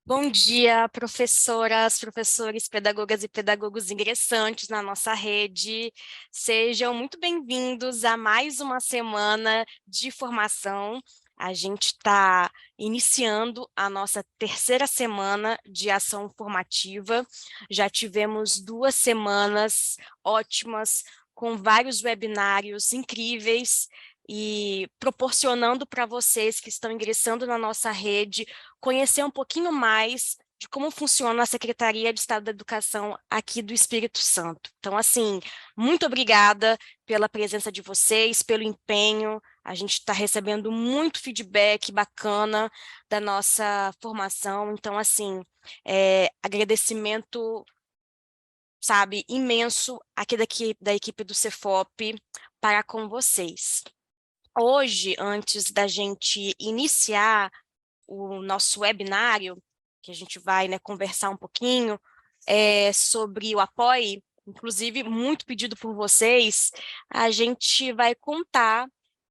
Bom dia, professoras, professores, pedagogas e pedagogos ingressantes na nossa rede. Sejam muito bem-vindos a mais uma semana de formação. A gente está iniciando a nossa terceira semana de ação formativa. Já tivemos 2 semanas ótimas, com vários webinários incríveis e proporcionando para vocês que estão ingressando na nossa rede conhecer um pouquinho mais de como funciona a Secretaria de Estado da Educação aqui do Espírito Santo. Então, assim, muito obrigada pela presença de vocês, pelo empenho. A gente está recebendo muito feedback bacana da nossa formação. Então, assim, agradecimento, sabe, imenso aqui da equipe do Cefop para com vocês. Hoje, antes da gente iniciar o nosso webinário, que a gente vai, né, conversar um pouquinho sobre o apoio, inclusive muito pedido por vocês, a gente vai contar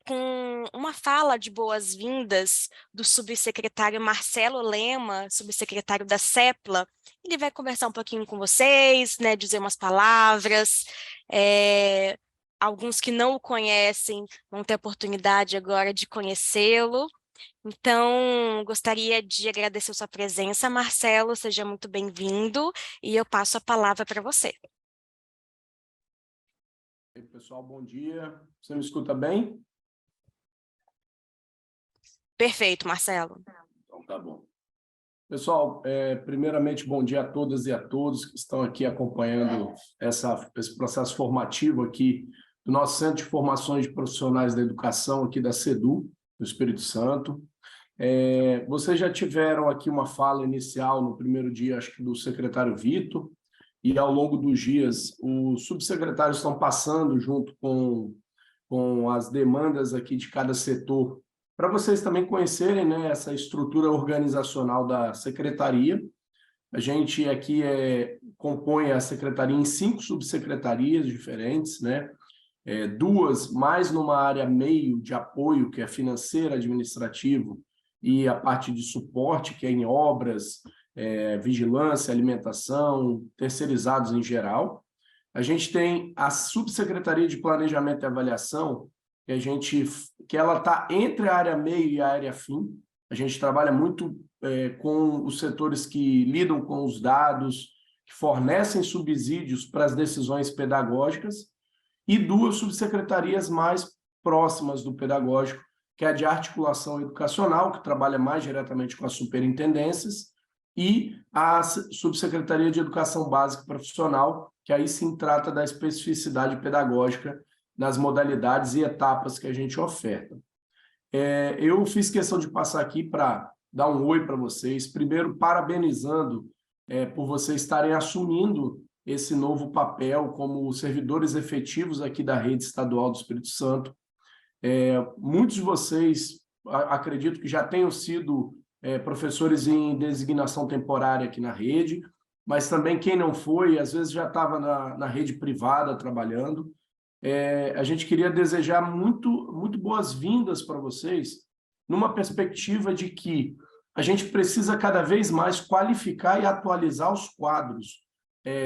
com uma fala de boas-vindas do subsecretário Marcelo Lema, subsecretário da CEPLA. Ele vai conversar um pouquinho com vocês, né, dizer umas palavras. Alguns que não o conhecem vão ter a oportunidade agora de conhecê-lo. Então, gostaria de agradecer a sua presença, Marcelo, seja muito bem-vindo, e eu passo a palavra para você. Ei, pessoal, bom dia. Você me escuta bem? Perfeito, Marcelo. Então, tá bom. Pessoal, primeiramente, bom dia a todas e a todos que estão aqui acompanhando esse processo formativo aqui do nosso Centro de Formações de Profissionais da Educação aqui da CEDU, do Espírito Santo. Vocês já tiveram aqui uma fala inicial no primeiro dia, acho que do secretário Vitor, e ao longo dos dias os subsecretários estão passando junto com as demandas aqui de cada setor, para vocês também conhecerem, né, essa estrutura organizacional da secretaria. A gente aqui compõe a secretaria em 5 subsecretarias diferentes, né? 2 mais numa área meio de apoio, que é financeiro, administrativo, e a parte de suporte, que é em obras, vigilância, alimentação, terceirizados em geral. A gente tem a Subsecretaria de Planejamento e Avaliação, que ela está entre a área meio e a área fim. A gente trabalha muito com os setores que lidam com os dados, que fornecem subsídios para as decisões pedagógicas, e 2 subsecretarias mais próximas do pedagógico, que é a de articulação educacional, que trabalha mais diretamente com as superintendências, e a subsecretaria de educação básica e profissional, que aí sim trata da especificidade pedagógica nas modalidades e etapas que a gente oferta. Eu fiz questão de passar aqui para dar um oi para vocês, primeiro parabenizando por vocês estarem assumindo esse novo papel como servidores efetivos aqui da rede estadual do Espírito Santo. Muitos de vocês, acredito que já tenham sido professores em designação temporária aqui na rede, mas também quem não foi, às vezes já estava na rede privada trabalhando. A gente queria desejar muito boas-vindas para vocês, numa perspectiva de que a gente precisa cada vez mais qualificar e atualizar os quadros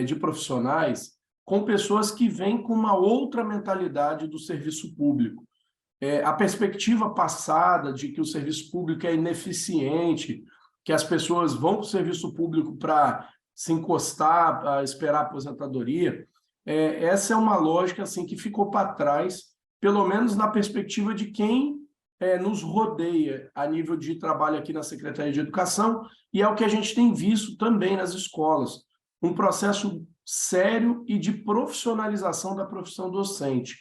de profissionais com pessoas que vêm com uma outra mentalidade do serviço público. A perspectiva passada de que o serviço público é ineficiente, que as pessoas vão para o serviço público para se encostar, para esperar a aposentadoria, essa é uma lógica assim, que ficou para trás, pelo menos na perspectiva de quem nos rodeia a nível de trabalho aqui na Secretaria de Educação, e é o que a gente tem visto também nas escolas, um processo sério e de profissionalização da profissão docente.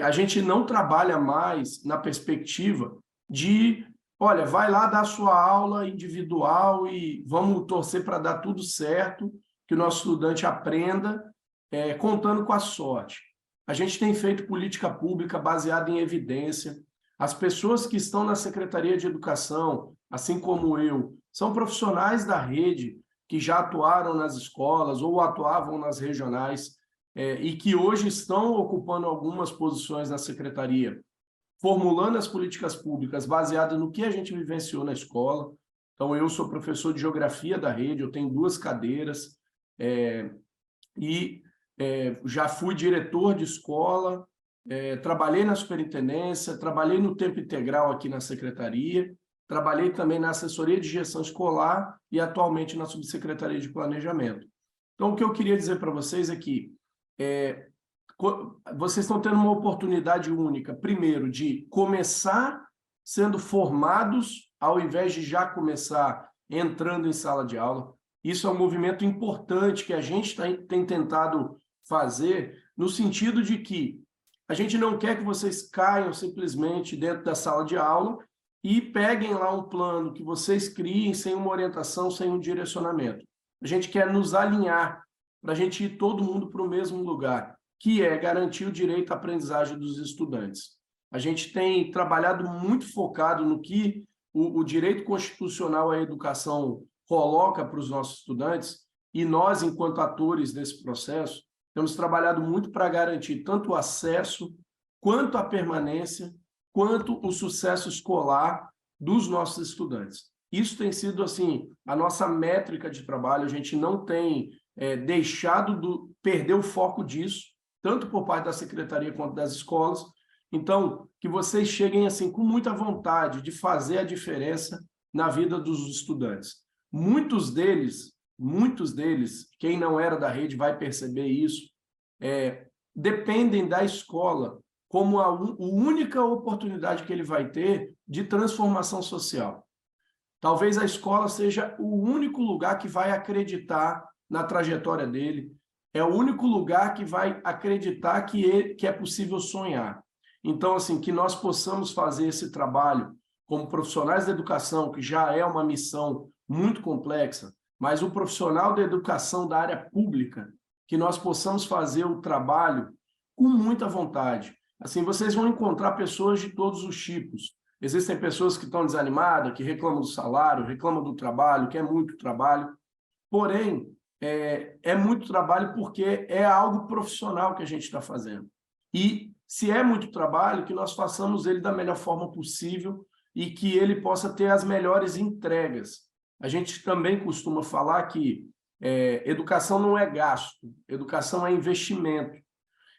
A gente não trabalha mais na perspectiva de, olha, vai lá dar sua aula individual e vamos torcer para dar tudo certo, que o nosso estudante aprenda, contando com a sorte. A gente tem feito política pública baseada em evidência. As pessoas que estão na Secretaria de Educação, assim como eu, são profissionais da rede que já atuaram nas escolas ou atuavam nas regionais, e que hoje estão ocupando algumas posições na secretaria, formulando as políticas públicas baseadas no que a gente vivenciou na escola. Então, eu sou professor de geografia da rede, eu tenho 2 cadeiras, já fui diretor de escola, trabalhei na superintendência, trabalhei no tempo integral aqui na secretaria, trabalhei também na assessoria de gestão escolar e atualmente na subsecretaria de planejamento. Então, o que eu queria dizer para vocês é que vocês estão tendo uma oportunidade única, primeiro, de começar sendo formados, ao invés de já começar entrando em sala de aula. Isso é um movimento importante que a gente tem tentado fazer, no sentido de que a gente não quer que vocês caiam simplesmente dentro da sala de aula e peguem lá um plano que vocês criem sem uma orientação, sem um direcionamento. A gente quer nos alinhar para a gente ir todo mundo para o mesmo lugar, que é garantir o direito à aprendizagem dos estudantes. A gente tem trabalhado muito focado no que o direito constitucional à educação coloca para os nossos estudantes, e nós, enquanto atores desse processo, temos trabalhado muito para garantir tanto o acesso, quanto a permanência, quanto o sucesso escolar dos nossos estudantes. Isso tem sido, assim, a nossa métrica de trabalho, a gente não tem deixado perder o foco disso, tanto por parte da secretaria quanto das escolas. Então, que vocês cheguem assim com muita vontade de fazer a diferença na vida dos estudantes. Muitos deles, quem não era da rede vai perceber isso, dependem da escola como a única oportunidade que ele vai ter de transformação social. Talvez a escola seja o único lugar que vai acreditar na trajetória dele, é o único lugar que vai acreditar que é possível sonhar. Então, assim, que nós possamos fazer esse trabalho como profissionais da educação, que já é uma missão muito complexa, mas o profissional da educação da área pública, que nós possamos fazer o trabalho com muita vontade. Assim, vocês vão encontrar pessoas de todos os tipos. Existem pessoas que estão desanimadas, que reclamam do salário, reclamam do trabalho, que é muito trabalho. Porém, é muito trabalho porque é algo profissional que a gente está fazendo. E, se é muito trabalho, que nós façamos ele da melhor forma possível e que ele possa ter as melhores entregas. A gente também costuma falar que educação não é gasto, educação é investimento.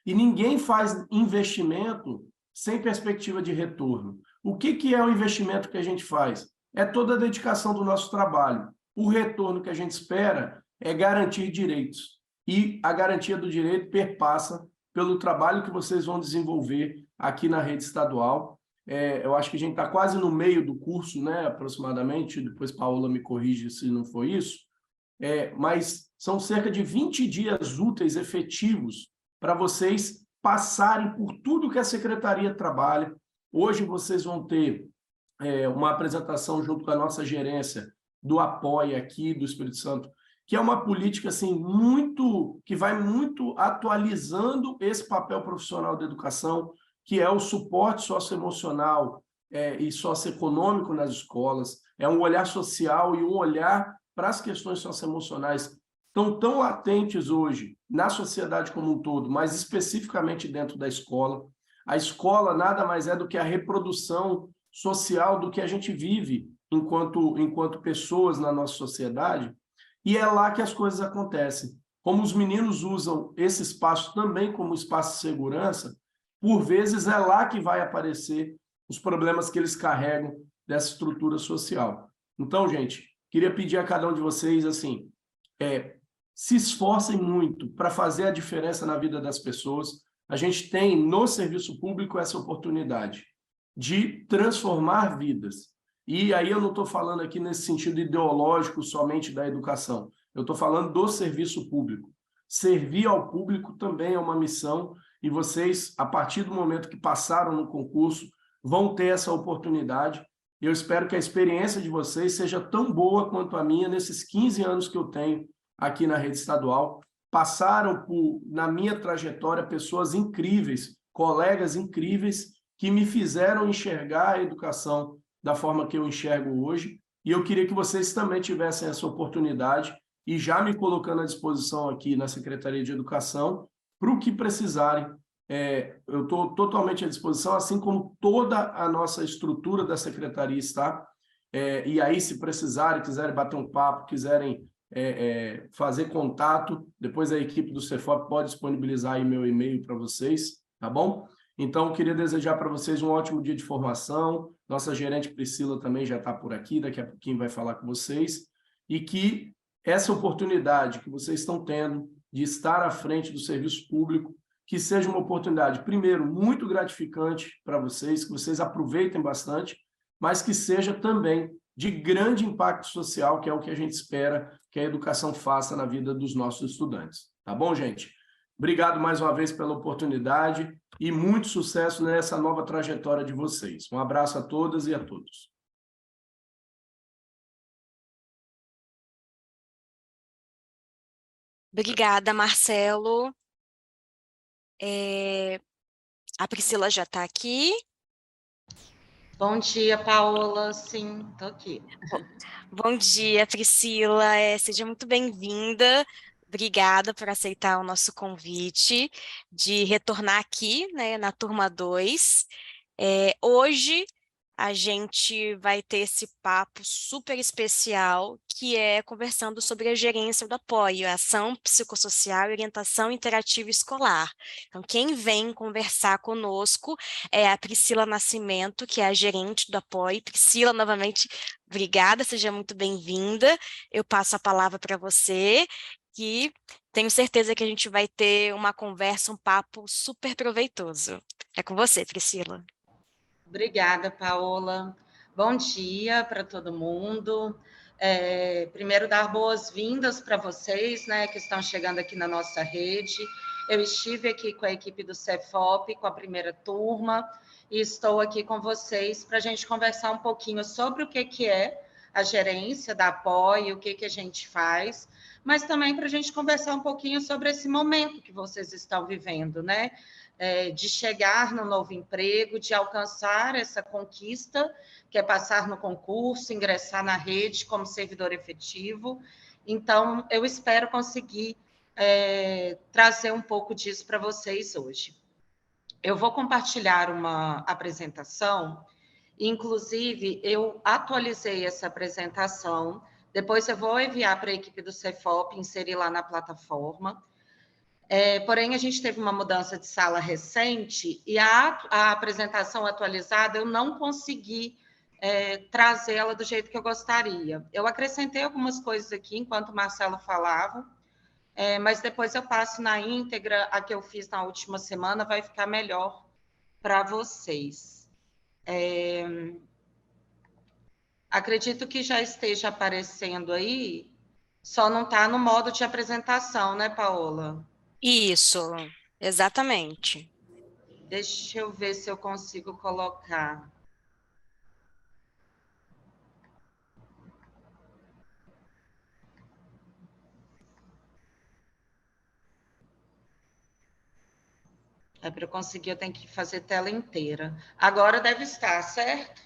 E ninguém faz investimento sem perspectiva de retorno. O que é o investimento que a gente faz? É toda a dedicação do nosso trabalho. O retorno que a gente espera é garantir direitos. E a garantia do direito perpassa pelo trabalho que vocês vão desenvolver aqui na rede estadual. Eu acho que a gente está quase no meio do curso, né, aproximadamente, depois Paola me corrige se não foi isso, mas são cerca de 20 dias úteis efetivos para vocês passarem por tudo que a secretaria trabalha. Hoje vocês vão ter uma apresentação junto com a nossa gerência do Apoia aqui do Espírito Santo, que é uma política assim, que vai muito atualizando esse papel profissional da educação, que é o suporte socioemocional e socioeconômico nas escolas, é um olhar social e um olhar para as questões socioemocionais estão tão latentes hoje na sociedade como um todo, mas especificamente dentro da escola. A escola nada mais é do que a reprodução social do que a gente vive enquanto pessoas na nossa sociedade, e é lá que as coisas acontecem. Como os meninos usam esse espaço também como espaço de segurança, por vezes é lá que vai aparecer os problemas que eles carregam dessa estrutura social. Então, gente, queria pedir a cada um de vocês, assim, se esforcem muito para fazer a diferença na vida das pessoas. A gente tem no serviço público essa oportunidade de transformar vidas. E aí eu não estou falando aqui nesse sentido ideológico somente da educação, eu estou falando do serviço público. Servir ao público também é uma missão, e vocês, a partir do momento que passaram no concurso, vão ter essa oportunidade. Eu espero que a experiência de vocês seja tão boa quanto a minha nesses 15 anos que eu tenho aqui na rede estadual. Passaram na minha trajetória, pessoas incríveis, colegas incríveis, que me fizeram enxergar a educação da forma que eu enxergo hoje, e eu queria que vocês também tivessem essa oportunidade, e já me colocando à disposição aqui na Secretaria de Educação, para o que precisarem. Eu estou totalmente à disposição, assim como toda a nossa estrutura da Secretaria está, E aí, se precisarem, quiserem bater um papo, quiserem fazer contato, depois a equipe do Cefop pode disponibilizar aí meu e-mail para vocês, tá bom? Então, eu queria desejar para vocês um ótimo dia de formação. Nossa gerente Priscila também já está por aqui, daqui a pouquinho vai falar com vocês. E que essa oportunidade que vocês estão tendo de estar à frente do serviço público, que seja uma oportunidade, primeiro, muito gratificante para vocês, que vocês aproveitem bastante, mas que seja também de grande impacto social, que é o que a gente espera que a educação faça na vida dos nossos estudantes. Tá bom, gente? Obrigado mais uma vez pela oportunidade e muito sucesso nessa nova trajetória de vocês. Um abraço a todas e a todos. Obrigada, Marcelo. A Priscila já está aqui. Bom dia, Paola. Sim, estou aqui. Bom dia, Priscila. Seja muito bem-vinda. Obrigada por aceitar o nosso convite de retornar aqui, né, na turma 2. Hoje a gente vai ter esse papo super especial, que é conversando sobre a gerência do apoio, a ação psicossocial e orientação interativa escolar. Então, quem vem conversar conosco é a Priscila Nascimento, que é a gerente do apoio. Priscila, novamente, obrigada, seja muito bem-vinda. Eu passo a palavra para você, que tenho certeza que a gente vai ter uma conversa, um papo super proveitoso. É com você, Priscila. Obrigada, Paola. Bom dia para todo mundo. Primeiro, dar boas-vindas para vocês, né, que estão chegando aqui na nossa rede. Eu estive aqui com a equipe do Cefop, com a primeira turma, e estou aqui com vocês para a gente conversar um pouquinho sobre o que é a gerência da apoio, o que a gente faz, mas também para a gente conversar um pouquinho sobre esse momento que vocês estão vivendo, né? De chegar no novo emprego, de alcançar essa conquista, que é passar no concurso, ingressar na rede como servidor efetivo. Então, eu espero conseguir trazer um pouco disso para vocês hoje. Eu vou compartilhar uma apresentação, inclusive, eu atualizei essa apresentação, depois eu vou enviar para a equipe do Cefop, inserir lá na plataforma. Porém, a gente teve uma mudança de sala recente e a apresentação atualizada eu não consegui trazê-la do jeito que eu gostaria. Eu acrescentei algumas coisas aqui enquanto o Marcelo falava, mas depois eu passo na íntegra a que eu fiz na última semana, vai ficar melhor para vocês. Acredito que já esteja aparecendo aí, só não está no modo de apresentação, né, Paola? Isso, exatamente. Deixa eu ver se eu consigo colocar. Para eu conseguir, eu tenho que fazer tela inteira. Agora deve estar, certo?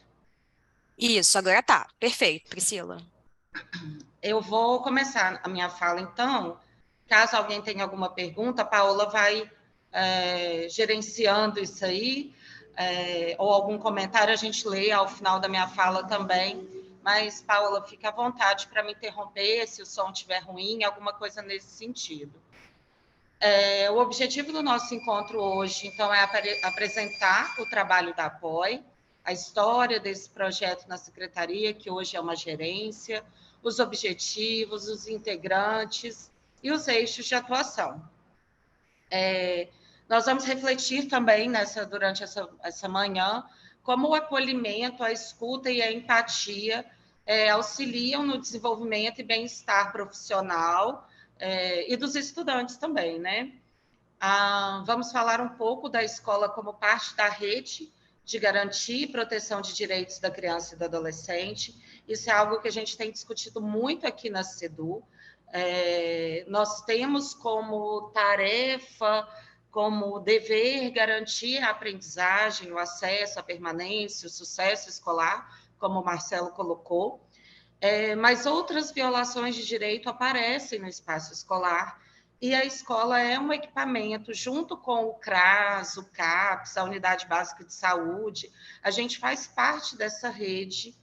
Isso, agora tá. Perfeito, Priscila. Eu vou começar a minha fala, então. Caso alguém tenha alguma pergunta, a Paola vai gerenciando isso aí, ou algum comentário a gente lê ao final da minha fala também. Mas, Paola, fica à vontade para me interromper se o som estiver ruim, alguma coisa nesse sentido. O objetivo do nosso encontro hoje, então, é apresentar o trabalho da APOI, a história desse projeto na secretaria, que hoje é uma gerência, os objetivos, os integrantes e os eixos de atuação. Nós vamos refletir também durante essa manhã como o acolhimento, a escuta e a empatia auxiliam no desenvolvimento e bem-estar profissional e dos estudantes também, né? Vamos falar um pouco da escola como parte da rede de garantia e proteção de direitos da criança e do adolescente. Isso é algo que a gente tem discutido muito aqui na CEDU. Nós temos como tarefa, como dever, garantir a aprendizagem, o acesso, a permanência, o sucesso escolar, como o Marcelo colocou. Mas outras violações de direito aparecem no espaço escolar, e a escola é um equipamento, junto com o CRAS, o CAPS, a Unidade Básica de Saúde, a gente faz parte dessa rede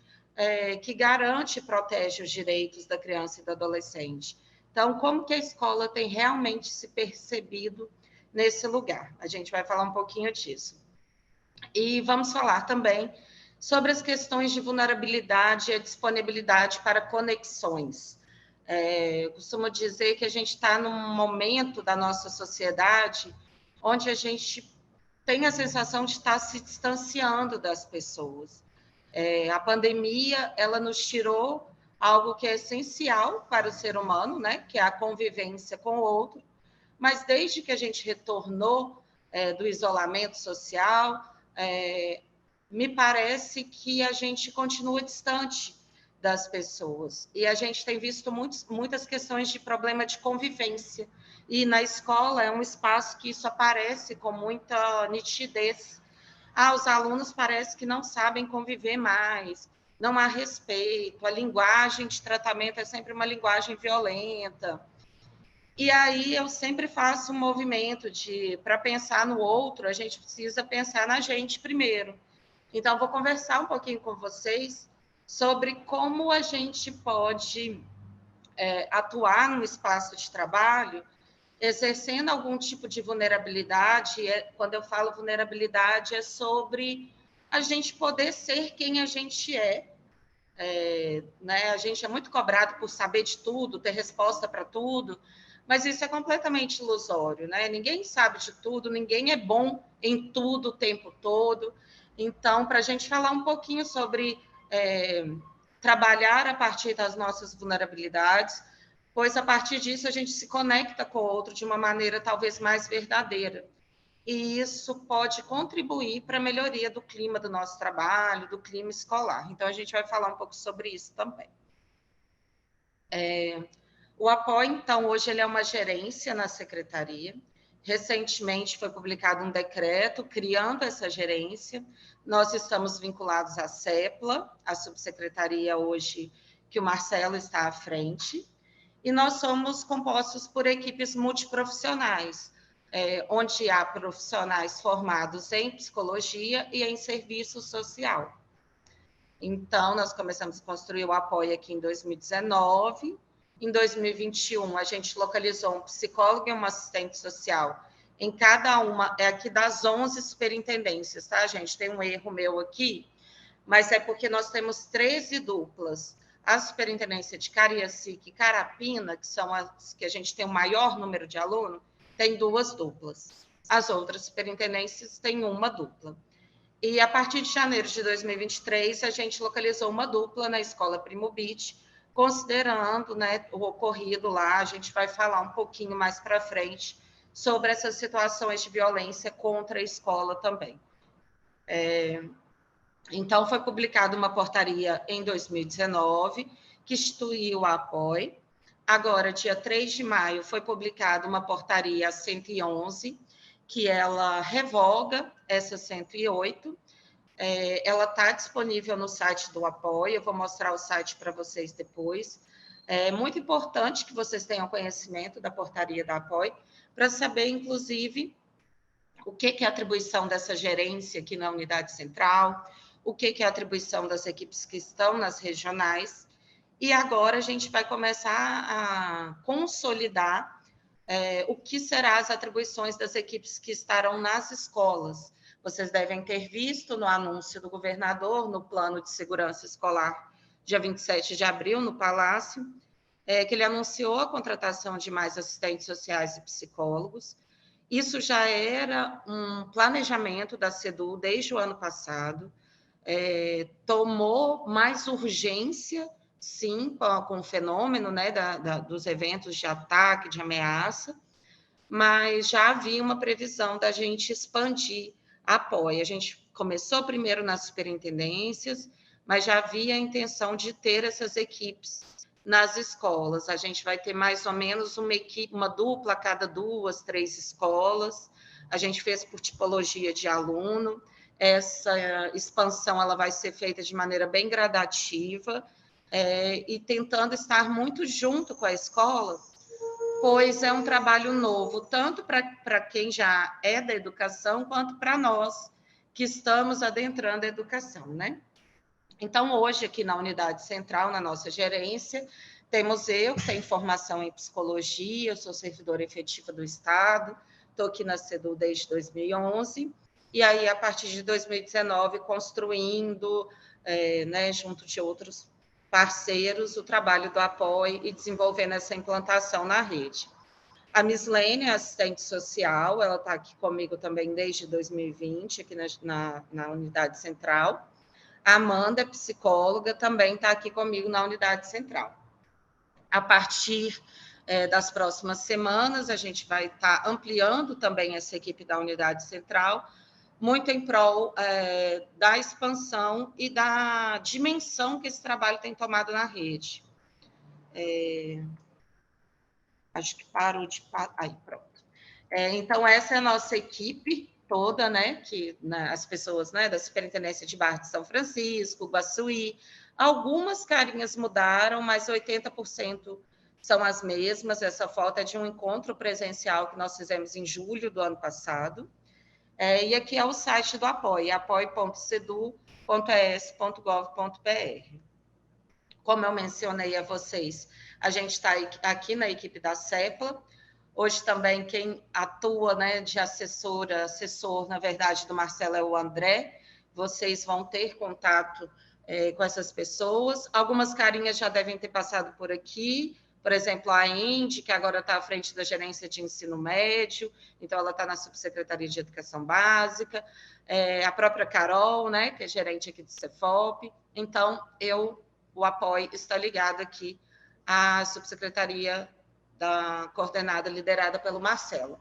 que garante e protege os direitos da criança e do adolescente. Então, como que a escola tem realmente se percebido nesse lugar? A gente vai falar um pouquinho disso. E vamos falar também sobre as questões de vulnerabilidade e a disponibilidade para conexões. Eu costumo dizer que a gente está num momento da nossa sociedade onde a gente tem a sensação de estar se distanciando das pessoas. A pandemia, ela nos tirou algo que é essencial para o ser humano, né? Que é a convivência com o outro, mas desde que a gente retornou do isolamento social, me parece que a gente continua distante das pessoas. E a gente tem visto muitas questões de problema de convivência. E na escola é um espaço que isso aparece com muita nitidez. Os alunos parece que não sabem conviver mais, não há respeito, a linguagem de tratamento é sempre uma linguagem violenta. E aí eu sempre faço um movimento para pensar no outro, a gente precisa pensar na gente primeiro. Então, vou conversar um pouquinho com vocês sobre como a gente pode atuar no espaço de trabalho, exercendo algum tipo de vulnerabilidade. Quando eu falo vulnerabilidade, é sobre a gente poder ser quem a gente é. Né? A gente é muito cobrado por saber de tudo, ter resposta para tudo, mas isso é completamente ilusório, né? Ninguém sabe de tudo, ninguém é bom em tudo o tempo todo. Então, para a gente falar um pouquinho sobre trabalhar a partir das nossas vulnerabilidades, pois a partir disso a gente se conecta com o outro de uma maneira talvez mais verdadeira. E isso pode contribuir para a melhoria do clima do nosso trabalho, do clima escolar. Então, a gente vai falar um pouco sobre isso também. O apoio, então, hoje ele é uma gerência na secretaria. Recentemente foi publicado um decreto criando essa gerência. Nós estamos vinculados à CEPLA, a subsecretaria hoje que o Marcelo está à frente, e nós somos compostos por equipes multiprofissionais, onde há profissionais formados em psicologia e em serviço social. Então, nós começamos a construir o apoio aqui em 2019. Em 2021, a gente localizou um psicólogo e uma assistente social em cada uma, aqui das 11 superintendências, tá, gente? Tem um erro meu aqui, mas é porque nós temos 13 duplas. A superintendência de Cariacica e Carapina, que são as que a gente tem o maior número de alunos, tem 2 duplas. As outras superintendências têm uma dupla. E a partir de janeiro de 2023, a gente localizou uma dupla na Escola Primo Beach, considerando, né, o ocorrido lá. A gente vai falar um pouquinho mais para frente sobre essas situações de violência contra a escola também. Então, foi publicada uma portaria em 2019, que instituiu o apoio. Agora, dia 3 de maio, foi publicada uma portaria 111, que ela revoga essa 108. Ela está disponível no site do apoio, eu vou mostrar o site para vocês depois. É muito importante que vocês tenham conhecimento da portaria da apoio, para saber, inclusive, o que é a atribuição dessa gerência aqui na unidade central, o que é a atribuição das equipes que estão nas regionais. E agora a gente vai começar a consolidar o que serão as atribuições das equipes que estarão nas escolas. Vocês devem ter visto no anúncio do governador, no Plano de Segurança Escolar, dia 27 de abril, no Palácio, que ele anunciou a contratação de mais assistentes sociais e psicólogos. Isso já era um planejamento da SEDU desde o ano passado, tomou mais urgência, sim, com o fenômeno, né, dos eventos de ataque, de ameaça, mas já havia uma previsão da gente expandir apoio. A gente começou primeiro nas superintendências, mas já havia a intenção de ter essas equipes nas escolas. A gente vai ter mais ou menos uma equipe, uma dupla a cada 2, 3 escolas. A gente fez por tipologia de aluno. Essa expansão ela vai ser feita de maneira bem gradativa, e tentando estar muito junto com a escola, pois é um trabalho novo, tanto para quem já é da educação, quanto para nós que estamos adentrando a educação, né? Então, hoje, aqui na unidade central, na nossa gerência, temos eu, que tenho formação em psicologia, eu sou servidora efetiva do Estado, estou aqui na CEDU desde 2011, e aí, a partir de 2019, construindo, né, junto de outros parceiros, o trabalho do apoio e desenvolvendo essa implantação na rede. A Mislene é assistente social, ela está aqui comigo também desde 2020, aqui na unidade central. A Amanda, psicóloga, também está aqui comigo na unidade central. A partir das próximas semanas, a gente vai estar ampliando também essa equipe da unidade central, muito em prol da expansão e da dimensão que esse trabalho tem tomado na rede. Acho que parou de... Aí, pronto. Então, essa é a nossa equipe toda, né? Que as pessoas, né, da Superintendência de Barra de São Francisco, Guaçuí, algumas carinhas mudaram, mas 80% são as mesmas. Essa foto é de um encontro presencial que nós fizemos em julho do ano passado. E aqui é o site do apoio, apoio.cedu.es.gov.br. Como eu mencionei a vocês, a gente está aqui na equipe da CEPLA. Hoje também quem atua, né, de assessor, na verdade, do Marcelo é o André. Vocês vão ter contato com essas pessoas. Algumas carinhas já devem ter passado por aqui. Por exemplo, a Indy, que agora está à frente da gerência de ensino médio, então ela está na Subsecretaria de Educação Básica. A própria Carol, né, que é gerente aqui do Cefop. Então, o apoio está ligado aqui à Subsecretaria da coordenada, liderada pelo Marcelo.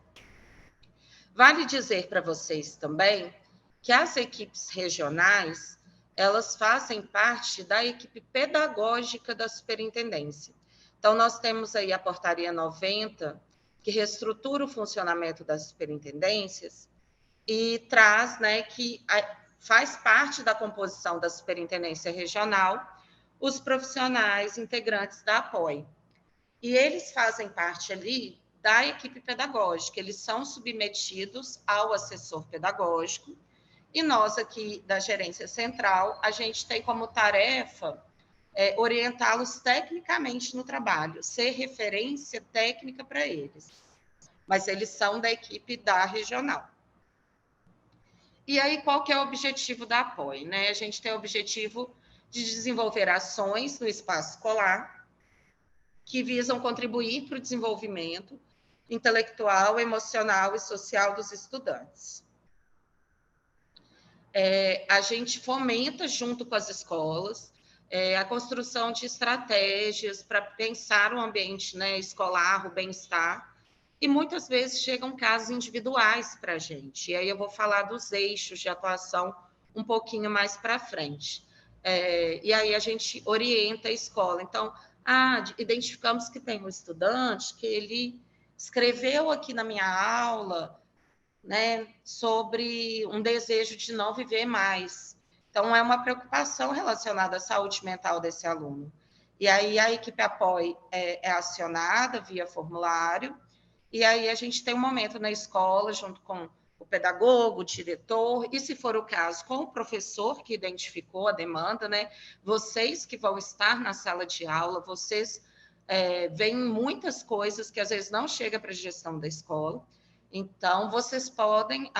Vale dizer para vocês também que as equipes regionais, elas fazem parte da equipe pedagógica da superintendência. Então, nós temos aí a Portaria 90, que reestrutura o funcionamento das superintendências e traz, né, que faz parte da composição da superintendência regional os profissionais integrantes da apoio. E eles fazem parte ali da equipe pedagógica, eles são submetidos ao assessor pedagógico, e nós aqui da gerência central, a gente tem como tarefa orientá-los tecnicamente no trabalho, ser referência técnica para eles. Mas eles são da equipe da regional. E aí, qual que é o objetivo da apoio, né? A gente tem o objetivo de desenvolver ações no espaço escolar, que visam contribuir para o desenvolvimento intelectual, emocional e social dos estudantes. A gente fomenta, junto com as escolas, a construção de estratégias para pensar o ambiente, né, escolar, o bem-estar, e muitas vezes chegam casos individuais para a gente. E aí eu vou falar dos eixos de atuação um pouquinho mais para frente. E aí a gente orienta a escola. Então, identificamos que tem um estudante que ele escreveu aqui na minha aula, né, sobre um desejo de não viver mais. Então, é uma preocupação relacionada à saúde mental desse aluno. E aí a equipe apoio é acionada via formulário, e aí a gente tem um momento na escola, junto com o pedagogo, o diretor, e se for o caso, com o professor que identificou a demanda, né? Vocês que vão estar na sala de aula, vocês veem muitas coisas que às vezes não chega para a gestão da escola. Então, vocês podem,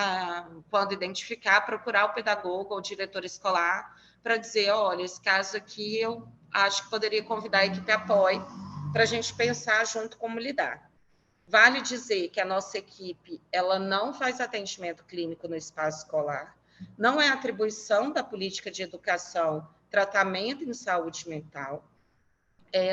quando identificar, procurar o pedagogo ou o diretor escolar para dizer, olha, esse caso aqui eu acho que poderia convidar a equipe apoio para a gente pensar junto como lidar. Vale dizer que a nossa equipe, ela não faz atendimento clínico no espaço escolar, não é atribuição da política de educação, tratamento em saúde mental.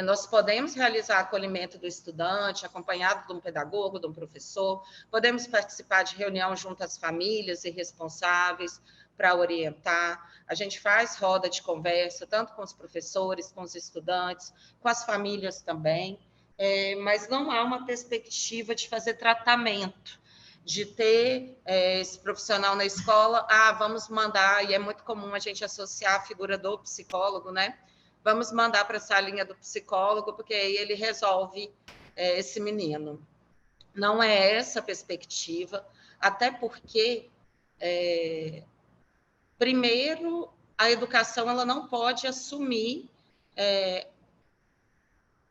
Nós podemos realizar acolhimento do estudante, acompanhado de um pedagogo, de um professor, podemos participar de reunião junto às famílias e responsáveis para orientar, a gente faz roda de conversa, tanto com os professores, com os estudantes, com as famílias também, mas não há uma perspectiva de fazer tratamento, de ter esse profissional na escola, vamos mandar, e é muito comum a gente associar a figura do psicólogo, né? Vamos mandar para essa linha do psicólogo, porque aí ele resolve esse menino. Não é essa a perspectiva, até porque, primeiro, a educação ela não pode assumir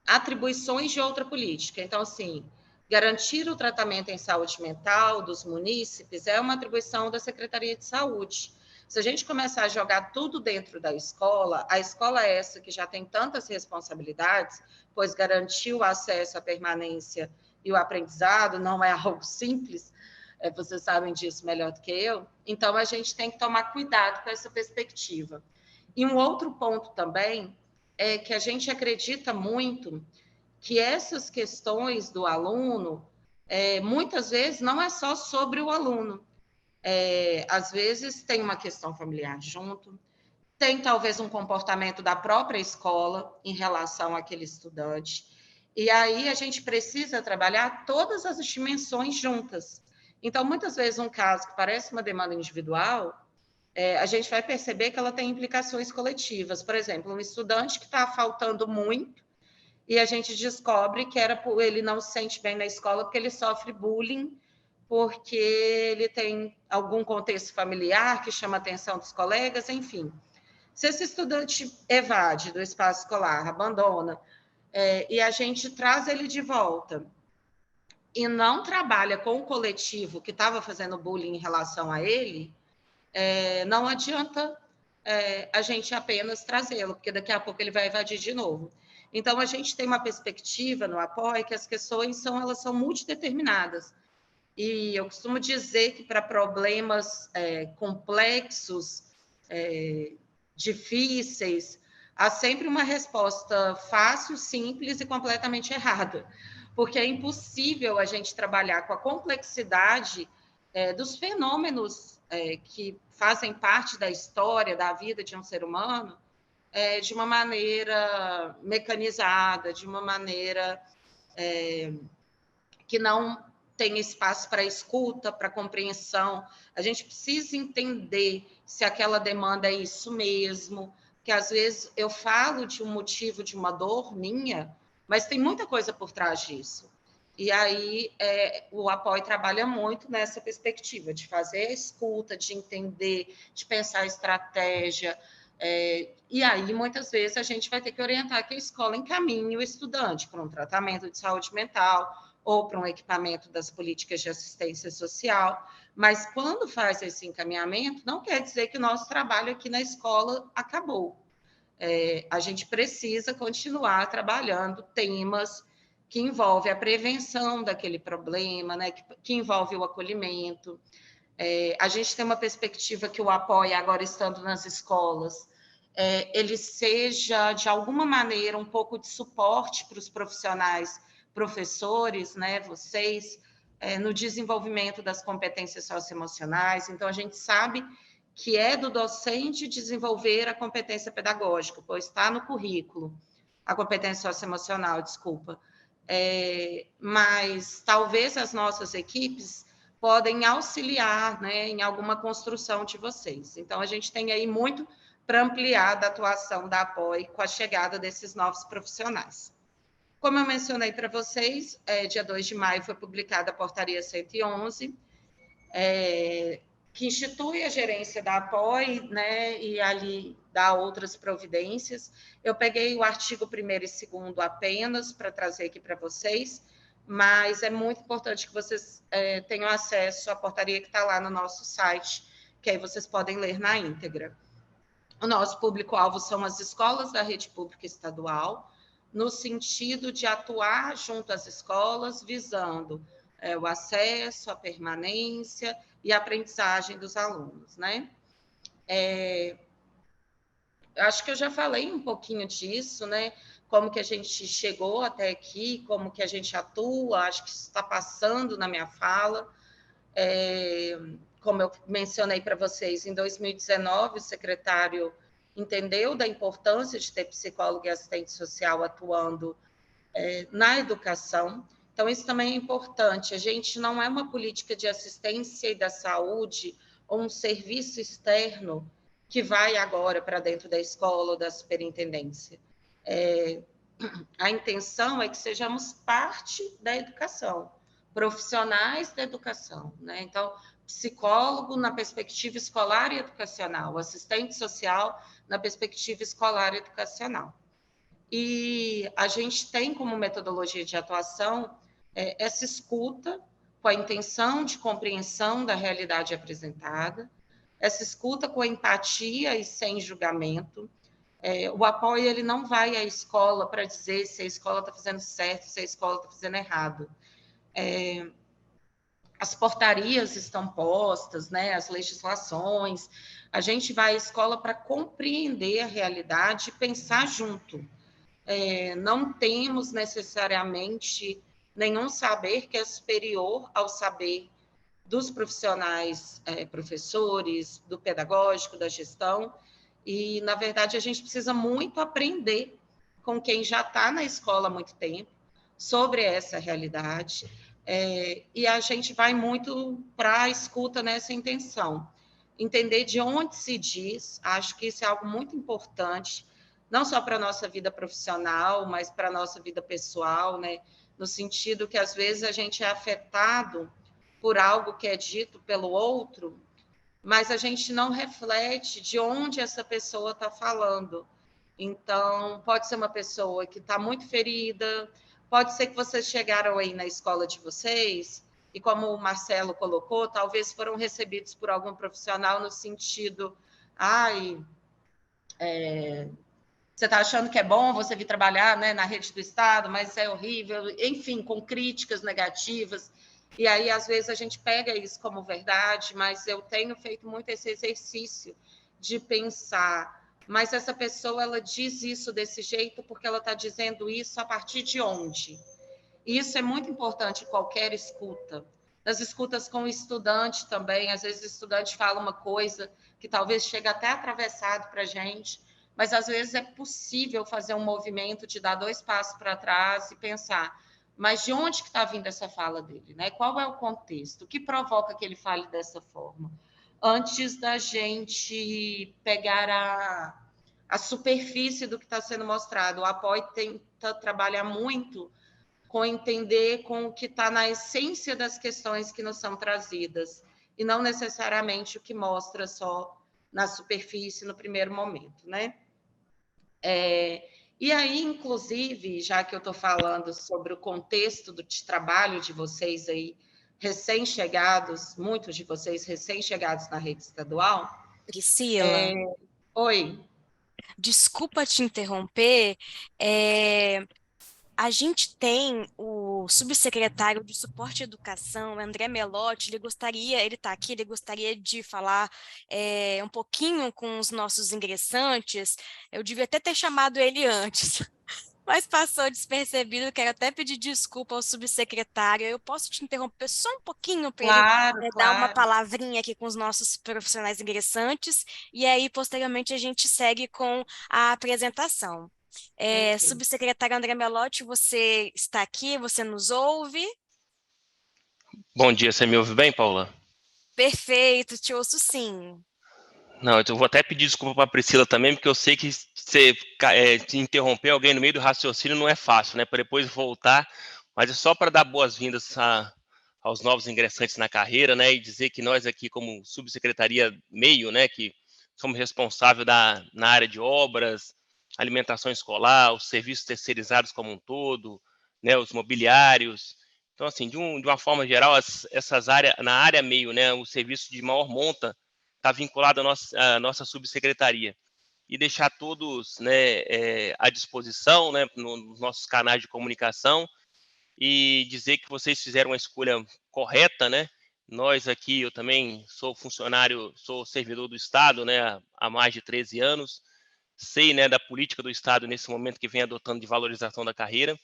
atribuições de outra política. Então, assim, garantir o tratamento em saúde mental dos munícipes é uma atribuição da Secretaria de Saúde. Se a gente começar a jogar tudo dentro da escola, a escola é essa que já tem tantas responsabilidades, pois garantir o acesso à permanência e o aprendizado não é algo simples, vocês sabem disso melhor do que eu, então a gente tem que tomar cuidado com essa perspectiva. E um outro ponto também é que a gente acredita muito que essas questões do aluno, muitas vezes, não é só sobre o aluno. Às vezes, tem uma questão familiar junto, tem talvez um comportamento da própria escola em relação àquele estudante. E aí a gente precisa trabalhar todas as dimensões juntas. Então, muitas vezes, um caso que parece uma demanda individual, a gente vai perceber que ela tem implicações coletivas. Por exemplo, um estudante que está faltando muito e a gente descobre que ele não se sente bem na escola porque ele sofre bullying, porque ele tem algum contexto familiar que chama a atenção dos colegas, enfim. Se esse estudante evade do espaço escolar, abandona, e a gente traz ele de volta e não trabalha com o coletivo que estava fazendo bullying em relação a ele, não adianta a gente apenas trazê-lo, porque daqui a pouco ele vai evadir de novo. Então, a gente tem uma perspectiva no apoio que as questões elas são multideterminadas. E eu costumo dizer que para problemas complexos, difíceis, há sempre uma resposta fácil, simples e completamente errada, porque é impossível a gente trabalhar com a complexidade dos fenômenos que fazem parte da história, da vida de um ser humano, de uma maneira mecanizada, de uma maneira que não tem espaço para escuta, para compreensão. A gente precisa entender se aquela demanda é isso mesmo, que às vezes eu falo de um motivo, de uma dor minha, mas tem muita coisa por trás disso. E aí o apoio trabalha muito nessa perspectiva de fazer a escuta, de entender, de pensar a estratégia. E aí, muitas vezes, a gente vai ter que orientar que a escola encaminhe o estudante para um tratamento de saúde mental ou para um equipamento das políticas de assistência social. Mas quando faz esse encaminhamento, não quer dizer que o nosso trabalho aqui na escola acabou. A gente precisa continuar trabalhando temas que envolve a prevenção daquele problema, né, que envolve o acolhimento. A gente tem uma perspectiva que o apoio, agora estando nas escolas, ele seja, de alguma maneira, um pouco de suporte para os profissionais, professores, né, vocês, no desenvolvimento das competências socioemocionais. Então, a gente sabe que é do docente desenvolver a competência pedagógica, pois está no currículo, a competência socioemocional, desculpa. Mas talvez as nossas equipes podem auxiliar, né, em alguma construção de vocês. Então, a gente tem aí muito para ampliar da atuação da apoio com a chegada desses novos profissionais. Como eu mencionei para vocês, dia 2 de maio foi publicada a Portaria 111, que institui a gerência da apoio, né, e ali dá outras providências. Eu peguei o artigo 1º e 2º apenas para trazer aqui para vocês, mas é muito importante que vocês tenham acesso à portaria que está lá no nosso site, que aí vocês podem ler na íntegra. O nosso público-alvo são as escolas da rede pública estadual, no sentido de atuar junto às escolas, visando o acesso, a permanência e a aprendizagem dos alunos, né? Acho que eu já falei um pouquinho disso, né? Como que a gente chegou até aqui, como que a gente atua, acho que isso está passando na minha fala. Como eu mencionei para vocês, em 2019, o secretário entendeu da importância de ter psicólogo e assistente social atuando na educação. Então, isso também é importante. A gente não é uma política de assistência e da saúde ou um serviço externo que vai agora para dentro da escola ou da superintendência. A intenção é que sejamos parte da educação, profissionais da educação, né? Então, psicólogo na perspectiva escolar e educacional, assistente social na perspectiva escolar e educacional. E a gente tem como metodologia de atuação essa escuta com a intenção de compreensão da realidade apresentada, essa escuta com empatia e sem julgamento. O apoio ele não vai à escola para dizer se a escola está fazendo certo, se a escola está fazendo errado. As portarias estão postas, né, as legislações. A gente vai à escola para compreender a realidade e pensar junto. Não temos necessariamente nenhum saber que é superior ao saber dos profissionais, professores, do pedagógico, da gestão, e, na verdade, a gente precisa muito aprender com quem já está na escola há muito tempo sobre essa realidade, e a gente vai muito para a escuta nessa intenção. Entender de onde se diz, acho que isso é algo muito importante, não só para a nossa vida profissional, mas para a nossa vida pessoal, né? No sentido que, às vezes, a gente é afetado por algo que é dito pelo outro, mas a gente não reflete de onde essa pessoa está falando. Então, pode ser uma pessoa que está muito ferida, pode ser que vocês chegaram aí na escola de vocês, e como o Marcelo colocou, talvez foram recebidos por algum profissional no sentido, você está achando que é bom você vir trabalhar, né, na rede do Estado, mas é horrível, enfim, com críticas negativas. E aí, às vezes, a gente pega isso como verdade, mas eu tenho feito muito esse exercício de pensar, mas essa pessoa, ela diz isso desse jeito porque ela está dizendo isso a partir de onde? E isso é muito importante em qualquer escuta. Nas escutas com o estudante também, às vezes o estudante fala uma coisa que talvez chegue até atravessado para a gente, mas às vezes é possível fazer um movimento de dar 2 passos para trás e pensar, mas de onde que está vindo essa fala dele, né? Qual é o contexto? O que provoca que ele fale dessa forma? Antes da gente pegar a superfície do que está sendo mostrado. O apoio tenta trabalhar muito com entender com o que está na essência das questões que nos são trazidas, e não necessariamente o que mostra só na superfície no primeiro momento, né? E aí, inclusive, já que eu estou falando sobre o contexto de trabalho de vocês aí, recém-chegados, muitos de vocês recém-chegados na rede estadual. Priscila, Oi. desculpa te interromper, a gente tem o subsecretário de Suporte à Educação, André Melotti, ele está aqui, ele gostaria de falar um pouquinho com os nossos ingressantes. Eu devia até ter chamado ele antes, mas passou despercebido. Quero até pedir desculpa ao subsecretário. Eu posso te interromper só um pouquinho para ele Claro, dar uma claro. palavrinha aqui com os nossos profissionais ingressantes, e aí, posteriormente, a gente segue com a apresentação. Okay. Subsecretário André Melotti, você está aqui, você nos ouve? Bom dia, você me ouve bem, Paula? Perfeito, te ouço sim. Não, eu vou até pedir desculpa para a Priscila também, porque eu sei que você interromper alguém no meio do raciocínio não é fácil, né? Para depois voltar, mas é só para dar boas-vindas aos novos ingressantes na carreira, né? E dizer que nós aqui, como subsecretaria meio, né, que somos responsáveis na área de obras, alimentação escolar, os serviços terceirizados como um todo, né, os mobiliários. Então, assim, de uma forma geral, essas áreas, na área meio, né, o serviço de maior monta está vinculado à nossa subsecretaria. E deixar todos, né, à disposição, né, nos nossos canais de comunicação, e dizer que vocês fizeram uma escolha correta, né? Nós aqui, eu também sou funcionário, sou servidor do Estado, né, há mais de 13 anos, sei, né, da política do Estado nesse momento que vem adotando de valorização da carreira,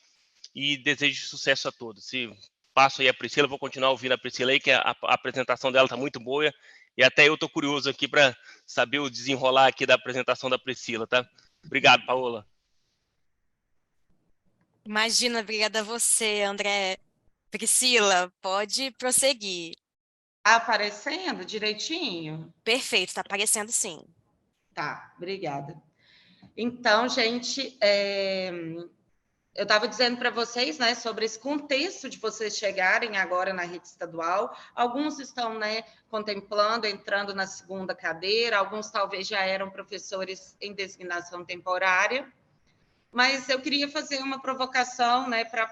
e desejo sucesso a todos. Se passo aí a Priscila, vou continuar ouvindo a Priscila aí, que a apresentação dela está muito boa, e até eu estou curioso aqui para saber o desenrolar aqui da apresentação da Priscila, tá? Obrigado, Paola. Imagina, obrigada a você, André. Priscila, pode prosseguir. Aparecendo direitinho? Perfeito, está aparecendo sim. Tá, obrigada. Então, gente, eu estava dizendo para vocês, né, sobre esse contexto de vocês chegarem agora na rede estadual. Alguns estão, né, contemplando, entrando na segunda cadeira, alguns talvez já eram professores em designação temporária. Mas eu queria fazer uma provocação, né, para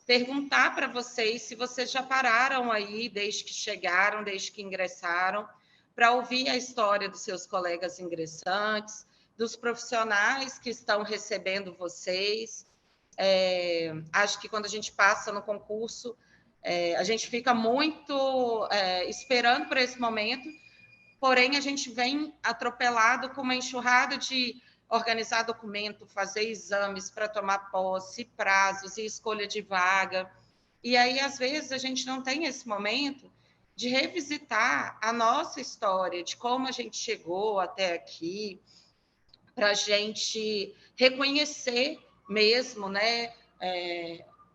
perguntar para vocês se vocês já pararam aí, desde que chegaram, desde que ingressaram, para ouvir a história dos seus colegas ingressantes, dos profissionais que estão recebendo vocês. Acho que quando a gente passa no concurso, a gente fica muito esperando por esse momento, porém a gente vem atropelado com uma enxurrada de organizar documento, fazer exames para tomar posse, prazos e escolha de vaga. E aí, às vezes, a gente não tem esse momento de revisitar a nossa história, de como a gente chegou até aqui, para a gente reconhecer mesmo, né,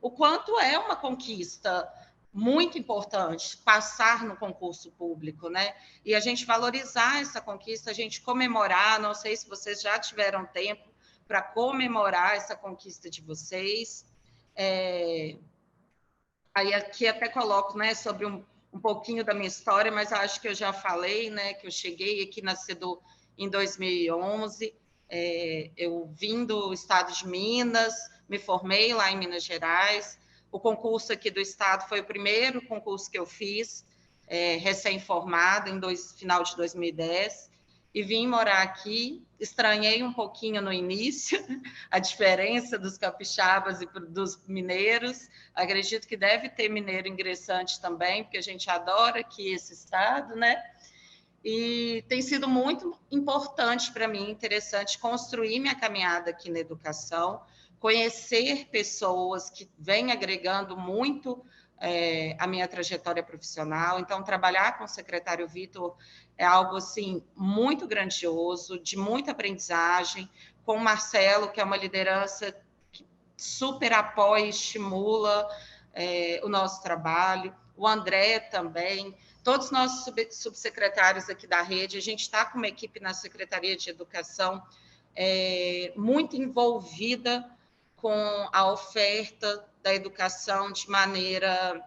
o quanto é uma conquista muito importante passar no concurso público, né? E a gente valorizar essa conquista, a gente comemorar. Não sei se vocês já tiveram tempo para comemorar essa conquista de vocês. Aí aqui até coloco, né, sobre um pouquinho da minha história, mas acho que eu já falei, né, que eu cheguei aqui na CEDU em 2011. Eu vim do estado de Minas, me formei lá em Minas Gerais. O concurso aqui do estado foi o primeiro concurso que eu fiz, recém-formada, final de 2010, e vim morar aqui. Estranhei um pouquinho no início a diferença dos capixabas e dos mineiros. Acredito que deve ter mineiro ingressante também, porque a gente adora aqui esse estado, né? E tem sido muito importante para mim, interessante, construir minha caminhada aqui na educação, conhecer pessoas que vêm agregando muito a minha trajetória profissional. Então, trabalhar com o secretário Vitor é algo assim muito grandioso, de muita aprendizagem, com o Marcelo, que é uma liderança que super apoia e estimula o nosso trabalho, o André também, todos nós subsecretários aqui da rede. A gente está com uma equipe na Secretaria de Educação muito envolvida com a oferta da educação de maneira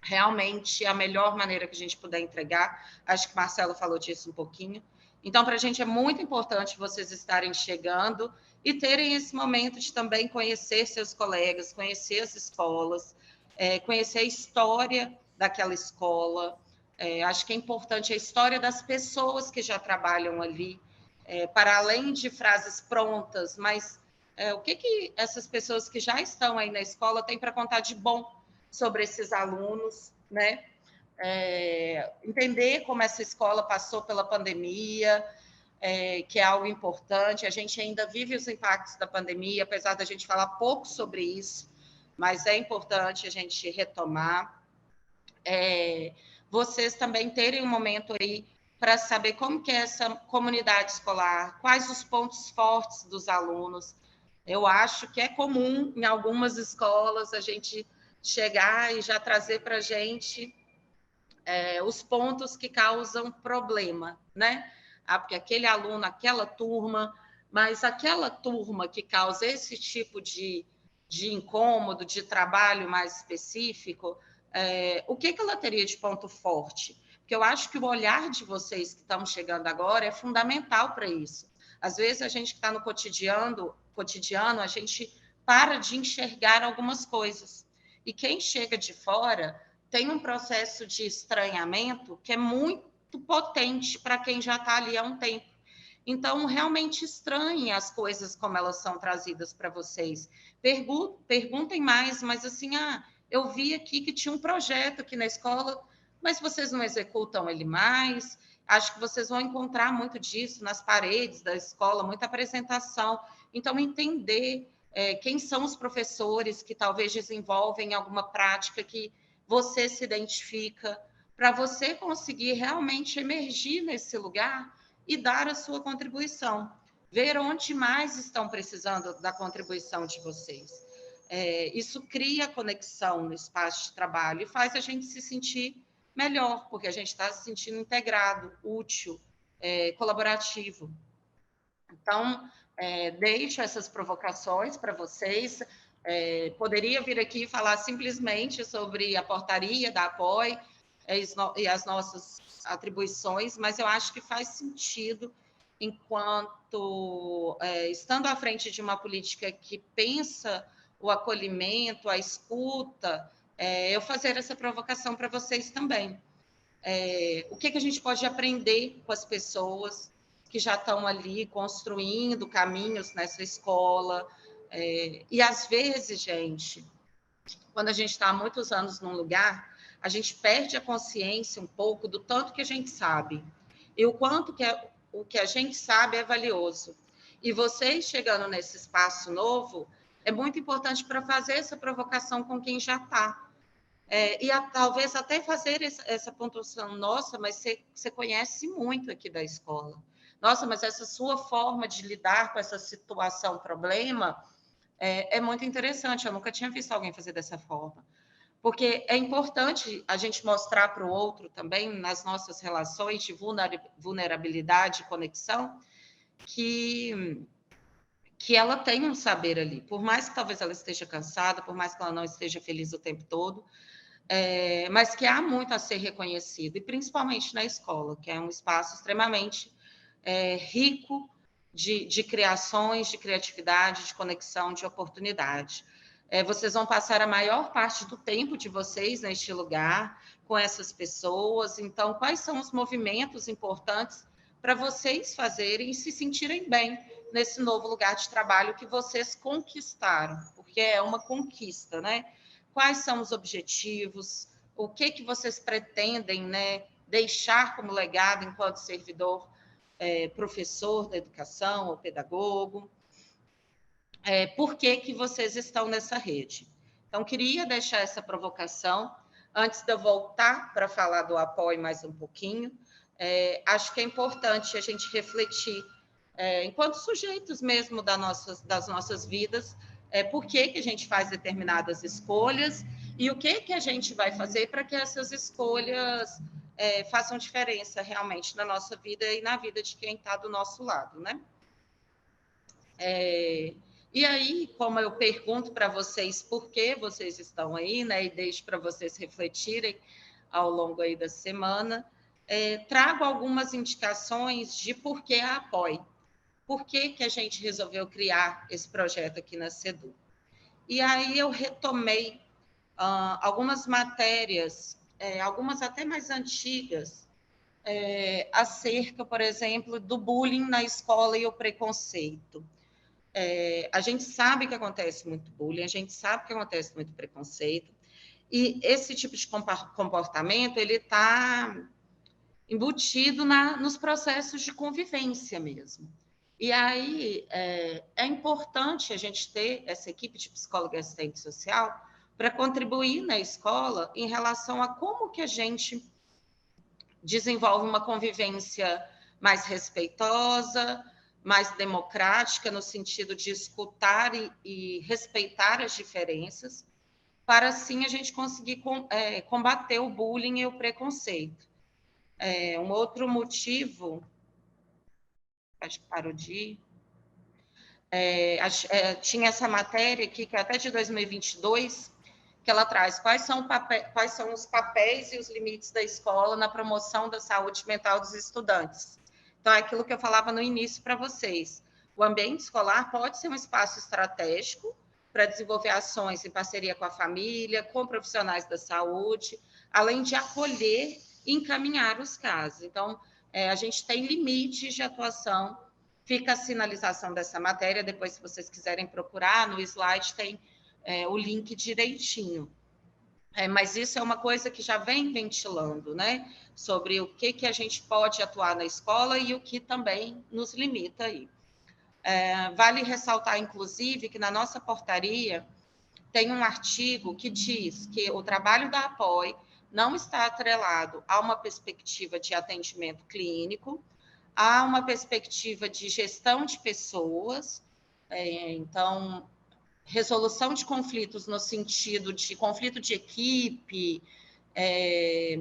realmente a melhor maneira que a gente puder entregar. Acho que o Marcelo falou disso um pouquinho. Então, para a gente é muito importante vocês estarem chegando e terem esse momento de também conhecer seus colegas, conhecer as escolas, conhecer a história daquela escola. Acho que é importante a história das pessoas que já trabalham ali, para além de frases prontas, mas o que essas pessoas que já estão aí na escola têm para contar de bom sobre esses alunos, né? Entender como essa escola passou pela pandemia, que é algo importante. A gente ainda vive os impactos da pandemia, apesar da gente falar pouco sobre isso, mas é importante a gente retomar. Vocês também terem um momento aí para saber como que é essa comunidade escolar, quais os pontos fortes dos alunos. Eu acho que é comum em algumas escolas a gente chegar e já trazer para a gente os pontos que causam problema, né? Porque aquele aluno, aquela turma, mas aquela turma que causa esse tipo de incômodo, de trabalho mais específico, o que ela teria de ponto forte? Porque eu acho que o olhar de vocês que estão chegando agora é fundamental para isso. Às vezes, a gente que está no cotidiano, a gente para de enxergar algumas coisas. E quem chega de fora tem um processo de estranhamento que é muito potente para quem já está ali há um tempo. Então, realmente estranhem as coisas como elas são trazidas para vocês. Perguntem mais, mas assim, eu vi aqui que tinha um projeto aqui na escola, mas vocês não executam ele mais. Acho que vocês vão encontrar muito disso nas paredes da escola, muita apresentação. Então, entender quem são os professores que talvez desenvolvem alguma prática que você se identifica, para você conseguir realmente emergir nesse lugar e dar a sua contribuição. Ver onde mais estão precisando da contribuição de vocês. Isso cria conexão no espaço de trabalho e faz a gente se sentir melhor, porque a gente está se sentindo integrado, útil, colaborativo. Então, deixo essas provocações para vocês. Poderia vir aqui e falar simplesmente sobre a portaria da APOI e as nossas atribuições, mas eu acho que faz sentido, enquanto estando à frente de uma política que pensa o acolhimento, a escuta, eu fazer essa provocação para vocês também. O que a gente pode aprender com as pessoas que já estão ali construindo caminhos nessa escola. E, às vezes, gente, quando a gente está há muitos anos num lugar, a gente perde a consciência um pouco do tanto que a gente sabe e o quanto que o que a gente sabe é valioso. E vocês chegando nesse espaço novo, é muito importante para fazer essa provocação com quem já está. Talvez até fazer essa pontuação, nossa, mas você conhece muito aqui da escola. Nossa, mas essa sua forma de lidar com essa situação, problema, é muito interessante. Eu nunca tinha visto alguém fazer dessa forma. Porque é importante a gente mostrar para o outro também, nas nossas relações de vulnerabilidade e conexão, que ela tem um saber ali. Por mais que talvez ela esteja cansada, por mais que ela não esteja feliz o tempo todo, mas que há muito a ser reconhecido, e principalmente na escola, que é um espaço extremamente rico de criações, de criatividade, de conexão, de oportunidade. Vocês vão passar a maior parte do tempo de vocês neste lugar, com essas pessoas. Então, quais são os movimentos importantes para vocês fazerem e se sentirem bem nesse novo lugar de trabalho que vocês conquistaram? Porque é uma conquista, né? Quais são os objetivos? O que vocês pretendem, né, deixar como legado enquanto servidor, professor da educação ou pedagogo? Por que vocês estão nessa rede? Então, queria deixar essa provocação, antes de eu voltar para falar do apoio mais um pouquinho. Acho que é importante a gente refletir, enquanto sujeitos mesmo das nossas vidas, por que a gente faz determinadas escolhas e o que a gente vai fazer para que essas escolhas façam diferença realmente na nossa vida e na vida de quem está do nosso lado, né? E aí, como eu pergunto para vocês por que vocês estão aí, né, e deixo para vocês refletirem ao longo aí da semana, trago algumas indicações de por que a APOI, por que a gente resolveu criar esse projeto aqui na CEDU. E aí eu retomei algumas matérias, algumas até mais antigas, acerca, por exemplo, do bullying na escola e o preconceito. A gente sabe que acontece muito bullying, a gente sabe que acontece muito preconceito, e esse tipo de comportamento ele está embutido nos processos de convivência mesmo. E aí é importante a gente ter essa equipe de psicóloga e assistente social para contribuir na escola em relação a como que a gente desenvolve uma convivência mais respeitosa, mais democrática, no sentido de escutar e respeitar as diferenças, para assim a gente conseguir combater o bullying e o preconceito. Um outro motivo, acho que parou de ir, tinha essa matéria aqui, que é até de 2022, que ela traz quais são os papéis e os limites da escola na promoção da saúde mental dos estudantes. Então, é aquilo que eu falava no início para vocês. O ambiente escolar pode ser um espaço estratégico para desenvolver ações em parceria com a família, com profissionais da saúde, além de acolher e encaminhar os casos. Então, a gente tem limites de atuação. Fica a sinalização dessa matéria, depois, se vocês quiserem procurar, no slide tem o link direitinho. Mas isso é uma coisa que já vem ventilando, né? Sobre o que a gente pode atuar na escola e o que também nos limita aí. Vale ressaltar, inclusive, que na nossa portaria tem um artigo que diz que o trabalho da APOI não está atrelado a uma perspectiva de atendimento clínico, a uma perspectiva de gestão de pessoas, então, resolução de conflitos no sentido de conflito de equipe,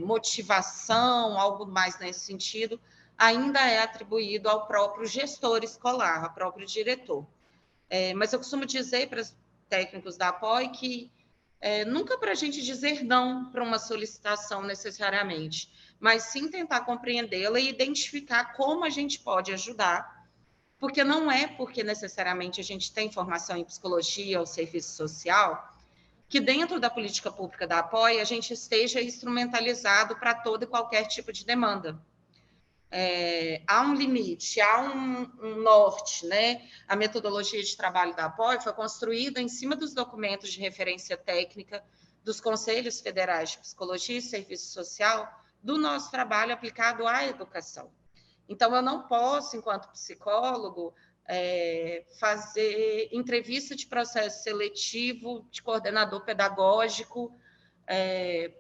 motivação, algo mais nesse sentido, ainda é atribuído ao próprio gestor escolar, ao próprio diretor. Mas eu costumo dizer técnicos da APOI que nunca para a gente dizer não para uma solicitação necessariamente, mas sim tentar compreendê-la e identificar como a gente pode ajudar, porque não é porque necessariamente a gente tem formação em psicologia ou serviço social que dentro da política pública da APOI a gente esteja instrumentalizado para todo e qualquer tipo de demanda. Há um limite, há um norte, né? A metodologia de trabalho da APOI foi construída em cima dos documentos de referência técnica dos Conselhos Federais de Psicologia e Serviço Social do nosso trabalho aplicado à educação. Então, eu não posso, enquanto psicólogo, fazer entrevista de processo seletivo de coordenador pedagógico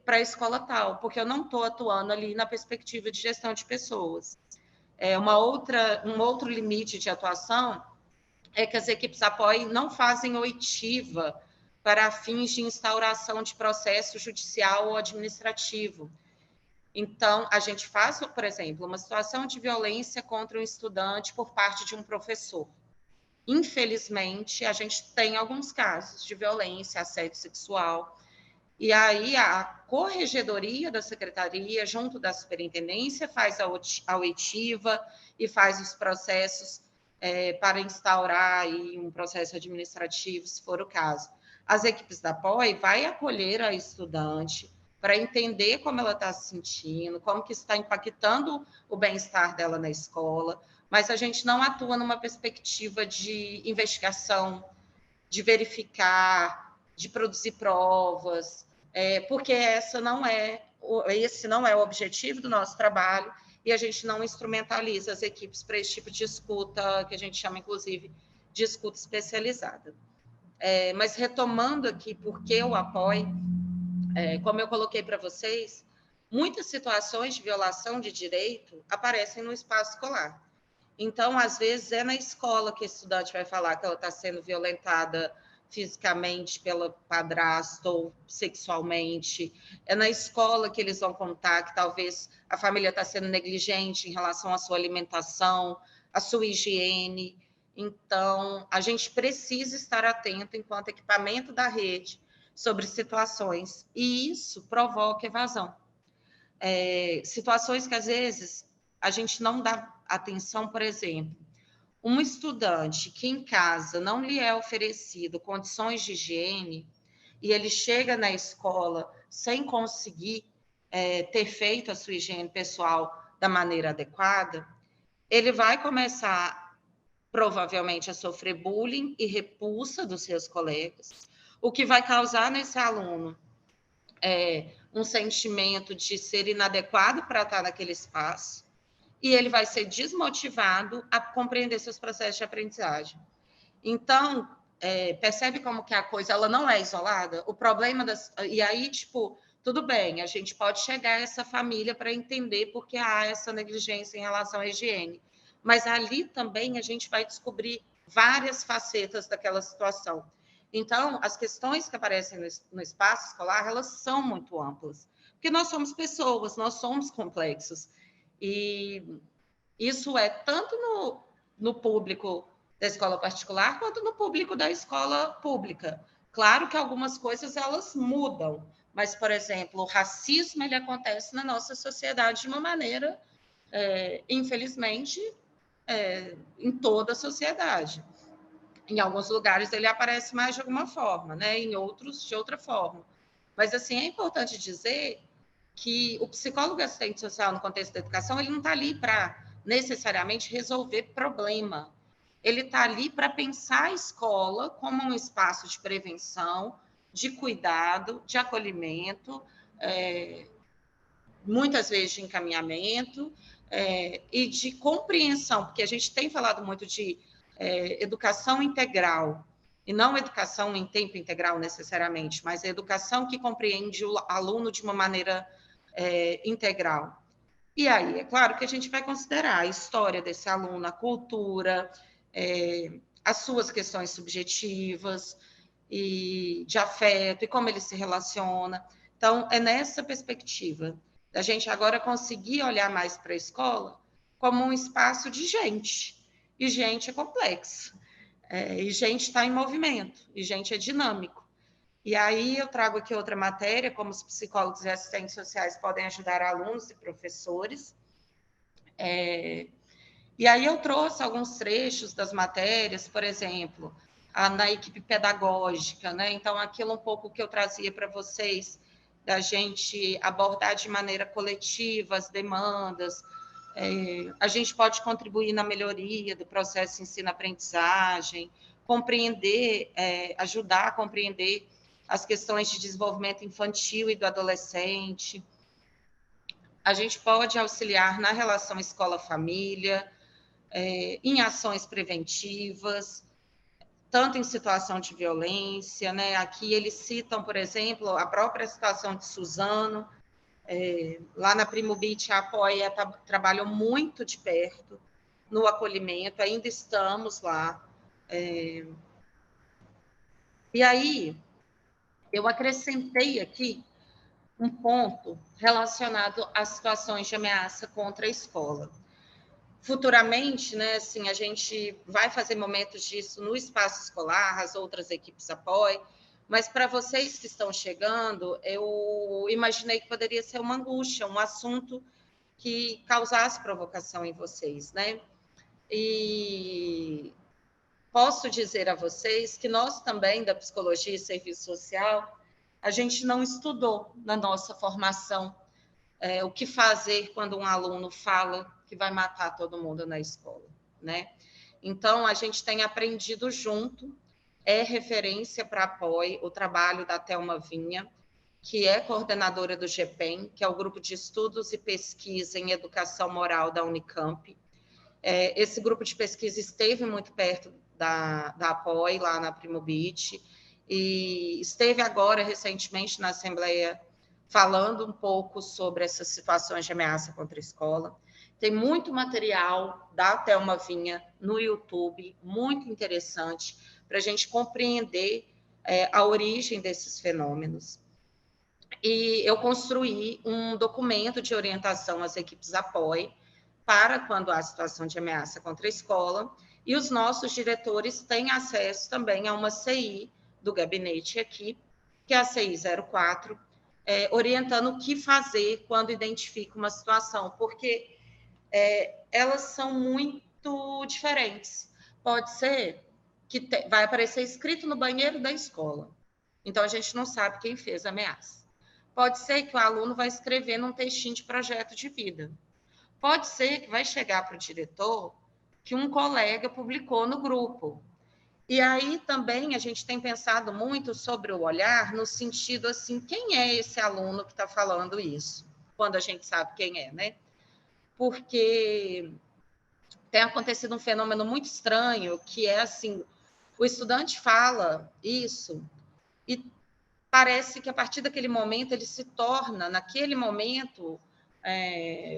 para a escola tal, porque eu não estou atuando ali na perspectiva de gestão de pessoas. Um outro limite de atuação é que as equipes APOI não fazem oitiva para fins de instauração de processo judicial ou administrativo. Então, a gente faz, por exemplo, uma situação de violência contra um estudante por parte de um professor. Infelizmente, a gente tem alguns casos de violência, assédio sexual, e aí a corregedoria da secretaria, junto da superintendência, faz a oitiva e faz os processos para instaurar aí um processo administrativo, se for o caso. As equipes da APOI vai acolher a estudante para entender como ela está se sentindo, como que está impactando o bem-estar dela na escola, mas a gente não atua numa perspectiva de investigação, de verificar, de produzir provas, porque esse não é o objetivo do nosso trabalho e a gente não instrumentaliza as equipes para esse tipo de escuta, que a gente chama, inclusive, de escuta especializada. Mas retomando aqui, por que o apoio, como eu coloquei para vocês, muitas situações de violação de direito aparecem no espaço escolar. Então, às vezes, é na escola que a estudante vai falar que ela está sendo violentada fisicamente pelo padrasto ou sexualmente. É na escola que eles vão contar que talvez a família está sendo negligente em relação à sua alimentação, à sua higiene. Então, a gente precisa estar atento, enquanto equipamento da rede, sobre situações, e isso provoca evasão. Situações que, às vezes, a gente não dá atenção, por exemplo, um estudante que em casa não lhe é oferecido condições de higiene e ele chega na escola sem conseguir ter feito a sua higiene pessoal da maneira adequada, ele vai começar, provavelmente, a sofrer bullying e repulsa dos seus colegas, o que vai causar nesse aluno um sentimento de ser inadequado para estar naquele espaço, e ele vai ser desmotivado a compreender seus processos de aprendizagem. Então, percebe como que a coisa ela não é isolada? O problema e aí, tipo, tudo bem, a gente pode chegar a essa família para entender porque há essa negligência em relação à higiene, mas ali também a gente vai descobrir várias facetas daquela situação. Então, as questões que aparecem no espaço escolar, elas são muito amplas, porque nós somos pessoas, nós somos complexos. E isso é tanto no público da escola particular quanto no público da escola pública. Claro que algumas coisas elas mudam, mas, por exemplo, o racismo ele acontece na nossa sociedade de uma maneira, infelizmente, em toda a sociedade. Em alguns lugares ele aparece mais de alguma forma, né? Em outros de outra forma. Mas, assim, é importante dizer que o psicólogo assistente social no contexto da educação, ele não está ali para necessariamente resolver problema. Ele está ali para pensar a escola como um espaço de prevenção, de cuidado, de acolhimento, muitas vezes de encaminhamento e de compreensão, porque a gente tem falado muito de educação integral, e não educação em tempo integral necessariamente, mas a educação que compreende o aluno de uma maneira integral. E aí, é claro que a gente vai considerar a história desse aluno, a cultura, as suas questões subjetivas e de afeto, e como ele se relaciona. Então, é nessa perspectiva da gente agora conseguir olhar mais para a escola como um espaço de gente, e gente é complexo. E gente está em movimento, e gente é dinâmico. E aí eu trago aqui outra matéria, como os psicólogos e assistentes sociais podem ajudar alunos e professores. E aí eu trouxe alguns trechos das matérias, por exemplo, na equipe pedagógica, né? Então, aquilo um pouco que eu trazia para vocês, da gente abordar de maneira coletiva as demandas, a gente pode contribuir na melhoria do processo de ensino-aprendizagem, compreender, ajudar a compreender as questões de desenvolvimento infantil e do adolescente. A gente pode auxiliar na relação escola-família, em ações preventivas, tanto em situação de violência, né? Aqui eles citam, por exemplo, a própria situação de Suzano, lá na Primo Beach, a Apoia trabalhou muito de perto no acolhimento, ainda estamos lá. E aí, eu acrescentei aqui um ponto relacionado às situações de ameaça contra a escola. Futuramente, né, assim, a gente vai fazer momentos disso no espaço escolar, as outras equipes apoiam, mas para vocês que estão chegando, eu imaginei que poderia ser uma angústia, um assunto que causasse provocação em vocês, né? E posso dizer a vocês que nós também, da Psicologia e Serviço Social, a gente não estudou na nossa formação o que fazer quando um aluno fala que vai matar todo mundo na escola, né? Então, a gente tem aprendido junto, é referência para apoio o trabalho da Thelma Vinha, que é coordenadora do GPEM, que é o Grupo de Estudos e Pesquisa em Educação Moral da Unicamp. Esse grupo de pesquisa esteve muito perto da Apoio, lá na Primo Beach, e esteve agora, recentemente, na Assembleia, falando um pouco sobre essas situações de ameaça contra a escola. Tem muito material da Thelma Vinha no YouTube, muito interessante, para a gente compreender a origem desses fenômenos. E eu construí um documento de orientação às equipes apoio para quando há situação de ameaça contra a escola, e os nossos diretores têm acesso também a uma CI do gabinete aqui, que é a CI 04, orientando o que fazer quando identifica uma situação, porque elas são muito diferentes. Pode ser que vai aparecer escrito no banheiro da escola, então a gente não sabe quem fez a ameaça. Pode ser que o aluno vai escrever num textinho de projeto de vida. Pode ser que vai chegar para o diretor que um colega publicou no grupo. E aí também a gente tem pensado muito sobre o olhar no sentido assim, quem é esse aluno que está falando isso? Quando a gente sabe quem é, né? Porque tem acontecido um fenômeno muito estranho, que é assim, o estudante fala isso e parece que a partir daquele momento ele se torna, naquele momento,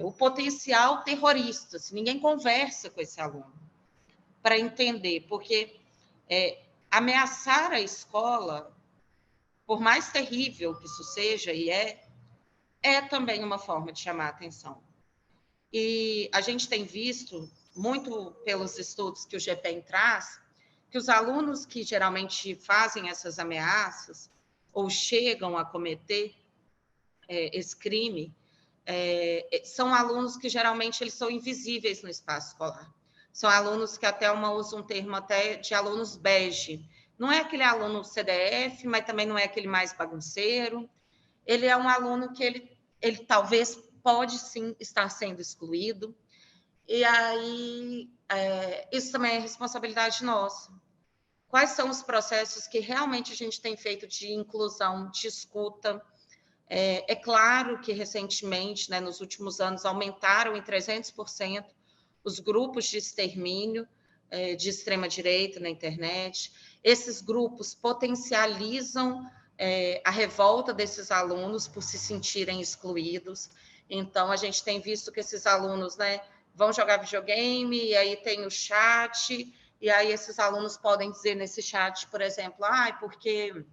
o potencial terrorista. Assim, ninguém conversa com esse aluno para entender, porque ameaçar a escola, por mais terrível que isso seja, e é também uma forma de chamar a atenção. E a gente tem visto, muito pelos estudos que o GPEM traz, que os alunos que geralmente fazem essas ameaças ou chegam a cometer esse crime, são alunos que geralmente eles são invisíveis no espaço escolar. São alunos que até usa um termo até de alunos bege. Não é aquele aluno CDF, mas também não é aquele mais bagunceiro. Ele é um aluno que ele talvez pode sim estar sendo excluído. E aí, isso também é responsabilidade nossa. Quais são os processos que realmente a gente tem feito de inclusão, de escuta? É claro que recentemente, né, nos últimos anos, aumentaram em 300% os grupos de extermínio de extrema-direita na internet. Esses grupos potencializam a revolta desses alunos por se sentirem excluídos. Então, a gente tem visto que esses alunos, né, vão jogar videogame, e aí tem o chat, e aí esses alunos podem dizer nesse chat, por exemplo, porque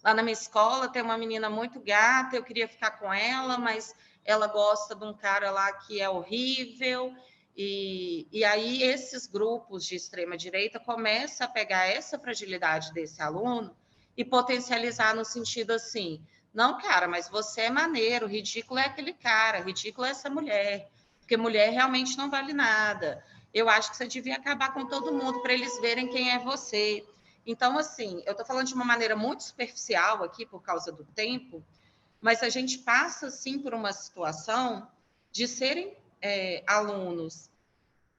lá na minha escola tem uma menina muito gata, eu queria ficar com ela, mas ela gosta de um cara lá que é horrível, E aí esses grupos de extrema-direita começam a pegar essa fragilidade desse aluno e potencializar no sentido assim, não, cara, mas você é maneiro, ridículo é aquele cara, ridículo é essa mulher, porque mulher realmente não vale nada. Eu acho que você devia acabar com todo mundo para eles verem quem é você. Então, assim, eu estou falando de uma maneira muito superficial aqui, por causa do tempo, mas a gente passa, sim, por uma situação de serem alunos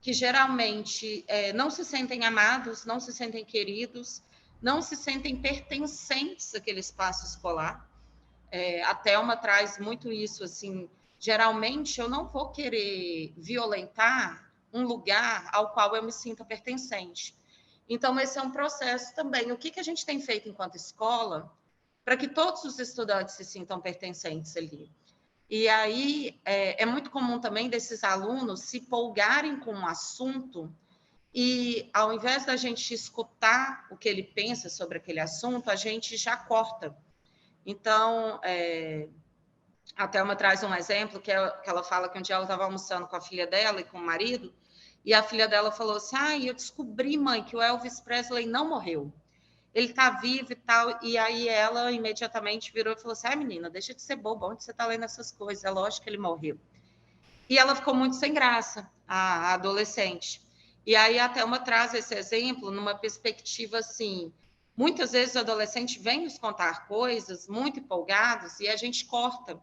que geralmente não se sentem amados, não se sentem queridos, não se sentem pertencentes àquele espaço escolar. A Thelma traz muito isso, assim, geralmente eu não vou querer violentar um lugar ao qual eu me sinta pertencente. Então, esse é um processo também. O que a gente tem feito enquanto escola para que todos os estudantes se sintam pertencentes ali? E aí é muito comum também desses alunos se polgarem com um assunto e, ao invés da gente escutar o que ele pensa sobre aquele assunto, a gente já corta. Então, a Thelma traz um exemplo que ela fala que um dia ela estava almoçando com a filha dela e com o marido, e a filha dela falou assim, eu descobri, mãe, que o Elvis Presley não morreu. Ele está vivo e tal. E aí ela imediatamente virou e falou assim, menina, deixa de ser boba, onde você está lendo essas coisas? É lógico que ele morreu. E ela ficou muito sem graça, a adolescente. E aí a Thelma traz esse exemplo numa perspectiva assim, muitas vezes o adolescente vem nos contar coisas muito empolgados e a gente corta.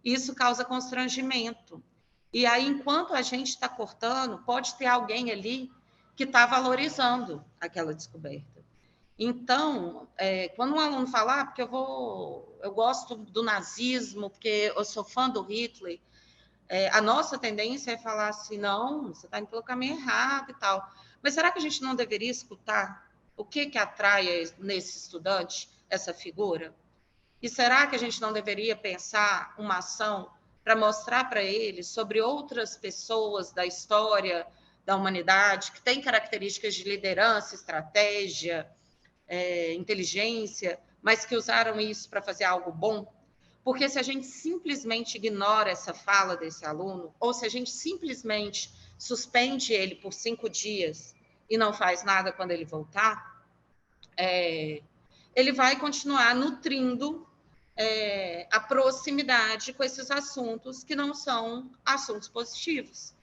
Isso causa constrangimento. E aí, enquanto a gente está cortando, pode ter alguém ali que está valorizando aquela descoberta. Então, quando um aluno fala, porque eu gosto do nazismo, porque eu sou fã do Hitler, a nossa tendência é falar assim, não, você está indo pelo caminho errado e tal. Mas será que a gente não deveria escutar o que atrai nesse estudante essa figura? E será que a gente não deveria pensar uma ação para mostrar para ele sobre outras pessoas da história da humanidade que têm características de liderança, estratégia, inteligência, mas que usaram isso para fazer algo bom? Porque se a gente simplesmente ignora essa fala desse aluno, ou se a gente simplesmente suspende ele por 5 dias e não faz nada quando ele voltar, ele vai continuar nutrindo a proximidade com esses assuntos que não são assuntos positivos.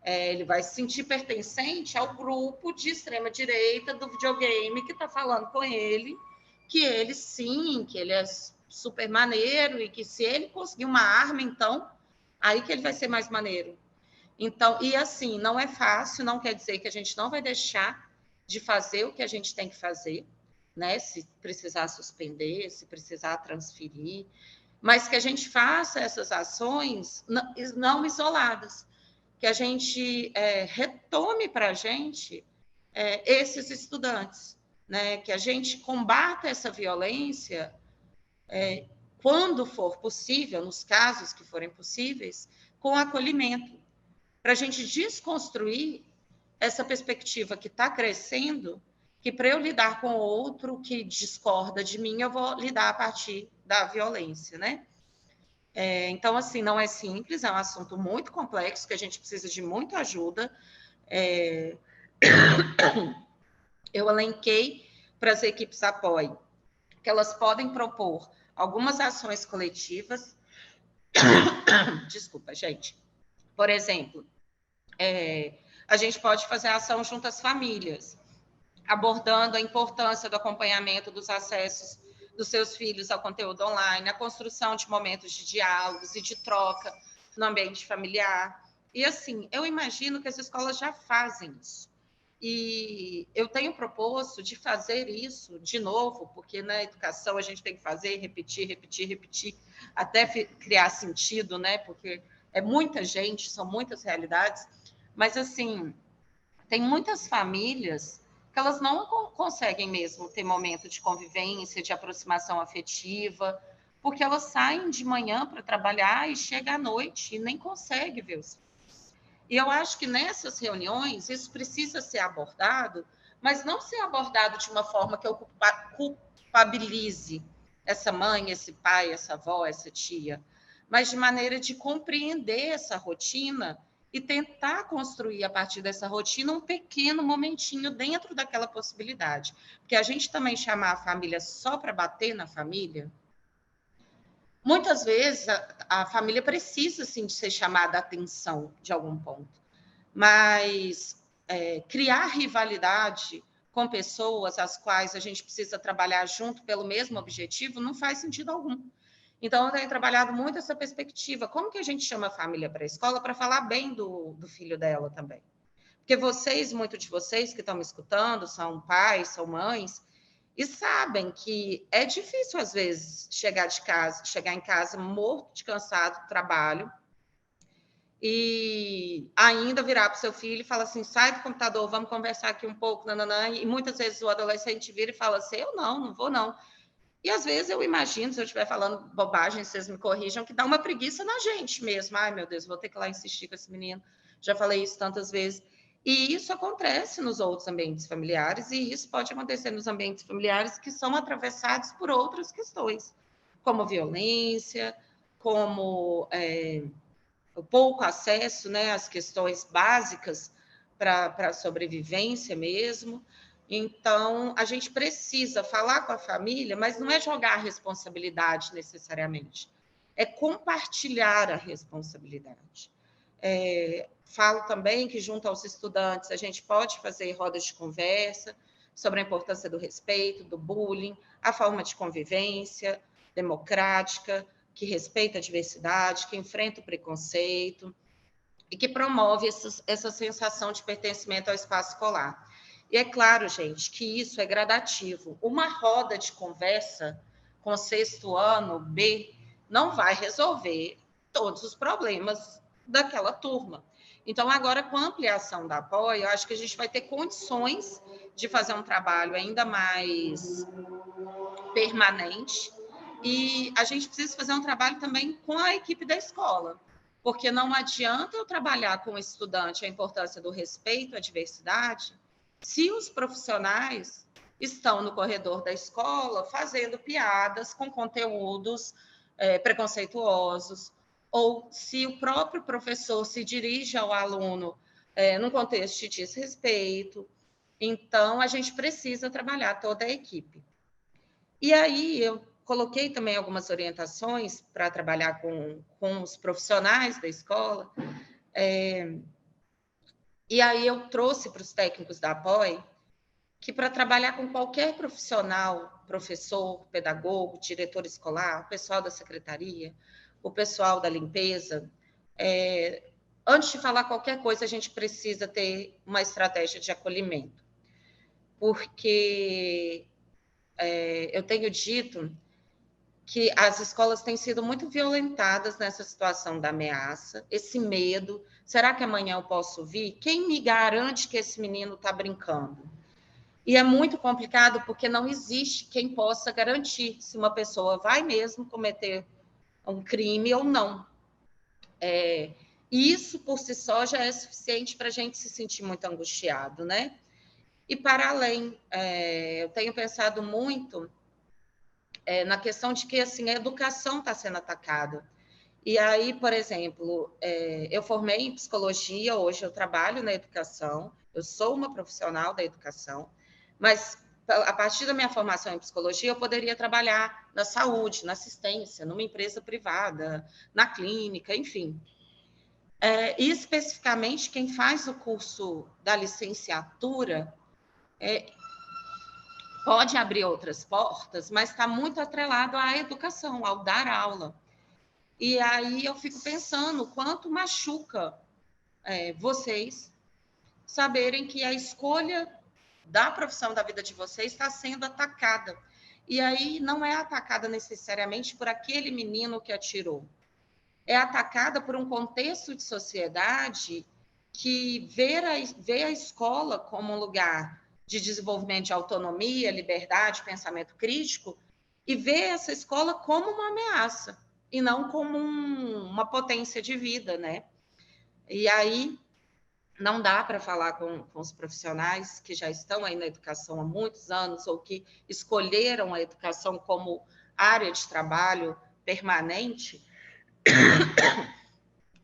Ele vai se sentir pertencente ao grupo de extrema-direita do videogame que está falando com ele, que ele sim, que ele é super maneiro e que se ele conseguir uma arma, então, aí que ele vai ser mais maneiro. Então, e assim, não é fácil, não quer dizer que a gente não vai deixar de fazer o que a gente tem que fazer, né? Se precisar suspender, se precisar transferir, mas que a gente faça essas ações não isoladas, que a gente retome para a gente esses estudantes, né? Que a gente combata essa violência quando for possível, nos casos que forem possíveis, com acolhimento, para a gente desconstruir essa perspectiva que está crescendo, que para eu lidar com outro que discorda de mim, eu vou lidar a partir da violência, né? Então, assim, não é simples, é um assunto muito complexo, que a gente precisa de muita ajuda. Eu elenquei para as equipes apoio, que elas podem propor algumas ações coletivas. Desculpa, gente. Por exemplo, a gente pode fazer ação junto às famílias, abordando a importância do acompanhamento dos acessos dos seus filhos ao conteúdo online, a construção de momentos de diálogos e de troca no ambiente familiar. E, assim, eu imagino que as escolas já fazem isso. E eu tenho proposto de fazer isso de novo, porque na educação a gente tem que fazer, repetir, repetir, repetir, até criar sentido, né? Porque é muita gente, são muitas realidades, mas, assim, tem muitas famílias que elas não conseguem mesmo ter momento de convivência, de aproximação afetiva, porque elas saem de manhã para trabalhar e chegam à noite e nem conseguem ver os filhos. E eu acho que nessas reuniões isso precisa ser abordado, mas não ser abordado de uma forma que eu culpabilize essa mãe, esse pai, essa avó, essa tia, mas de maneira de compreender essa rotina e tentar construir, a partir dessa rotina, um pequeno momentinho dentro daquela possibilidade. Porque a gente também chamar a família só para bater na família, muitas vezes a família precisa, sim, de ser chamada a atenção de algum ponto. Mas criar rivalidade com pessoas às quais a gente precisa trabalhar junto pelo mesmo objetivo não faz sentido algum. Então, eu tenho trabalhado muito essa perspectiva. Como que a gente chama a família para a escola para falar bem do filho dela também? Porque vocês, muitos de vocês que estão me escutando, são pais, são mães, e sabem que é difícil, às vezes, chegar em casa morto de cansado do trabalho, e ainda virar para o seu filho e falar assim, sai do computador, vamos conversar aqui um pouco, nananã, e muitas vezes o adolescente vira e fala assim, eu não vou não. E às vezes eu imagino, se eu estiver falando bobagem, vocês me corrijam, que dá uma preguiça na gente mesmo. Ai, meu Deus, vou ter que ir lá insistir com esse menino. Já falei isso tantas vezes. E isso acontece nos outros ambientes familiares, e isso pode acontecer nos ambientes familiares que são atravessados por outras questões, como violência, como o pouco acesso, né, às questões básicas para a sobrevivência mesmo. Então, a gente precisa falar com a família, mas não é jogar a responsabilidade necessariamente, é compartilhar a responsabilidade. Falo também que, junto aos estudantes, a gente pode fazer rodas de conversa sobre a importância do respeito, do bullying, a forma de convivência democrática, que respeita a diversidade, que enfrenta o preconceito e que promove essa sensação de pertencimento ao espaço escolar. E é claro, gente, que isso é gradativo. Uma roda de conversa com o 6º ano B não vai resolver todos os problemas daquela turma. Então, agora, com a ampliação da apoio, eu acho que a gente vai ter condições de fazer um trabalho ainda mais permanente, e a gente precisa fazer um trabalho também com a equipe da escola, porque não adianta eu trabalhar com o estudante a importância do respeito à diversidade se os profissionais estão no corredor da escola fazendo piadas com conteúdos preconceituosos, ou se o próprio professor se dirige ao aluno num contexto de desrespeito. Então, a gente precisa trabalhar toda a equipe. E aí, eu coloquei também algumas orientações para trabalhar com os profissionais da escola, e aí eu trouxe para os técnicos da APOI que, para trabalhar com qualquer profissional, professor, pedagogo, diretor escolar, o pessoal da secretaria, o pessoal da limpeza, antes de falar qualquer coisa, a gente precisa ter uma estratégia de acolhimento, porque eu tenho dito que as escolas têm sido muito violentadas nessa situação da ameaça, esse medo. Será que amanhã eu posso vir? Quem me garante que esse menino está brincando? E é muito complicado porque não existe quem possa garantir se uma pessoa vai mesmo cometer um crime ou não. E isso, por si só, já é suficiente para a gente se sentir muito angustiado, né? E, para além, eu tenho pensado muito na questão de que, assim, a educação está sendo atacada. E aí, por exemplo, eu formei em psicologia, hoje eu trabalho na educação, eu sou uma profissional da educação, mas a partir da minha formação em psicologia, eu poderia trabalhar na saúde, na assistência, numa empresa privada, na clínica, enfim. E especificamente, quem faz o curso da licenciatura pode abrir outras portas, mas está muito atrelado à educação, ao dar aula. E aí eu fico pensando quanto machuca vocês saberem que a escolha da profissão da vida de vocês está sendo atacada. E aí não é atacada necessariamente por aquele menino que atirou. É atacada por um contexto de sociedade que vê a escola como um lugar de desenvolvimento de autonomia, liberdade, pensamento crítico, e vê essa escola como uma ameaça, e não como uma potência de vida, né? E aí não dá para falar com os profissionais que já estão aí na educação há muitos anos, ou que escolheram a educação como área de trabalho permanente,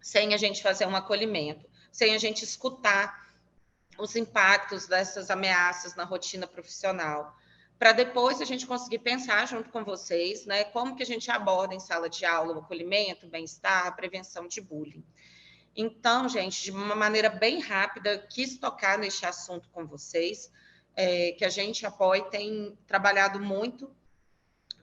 sem a gente fazer um acolhimento. sem a gente escutar os impactos dessas ameaças na rotina profissional, para depois a gente conseguir pensar junto com vocês, né, como que a gente aborda em sala de aula o acolhimento, o bem-estar, a prevenção de bullying. Então, gente, de uma maneira bem rápida, quis tocar neste assunto com vocês, que a gente, Apoie, tem trabalhado muito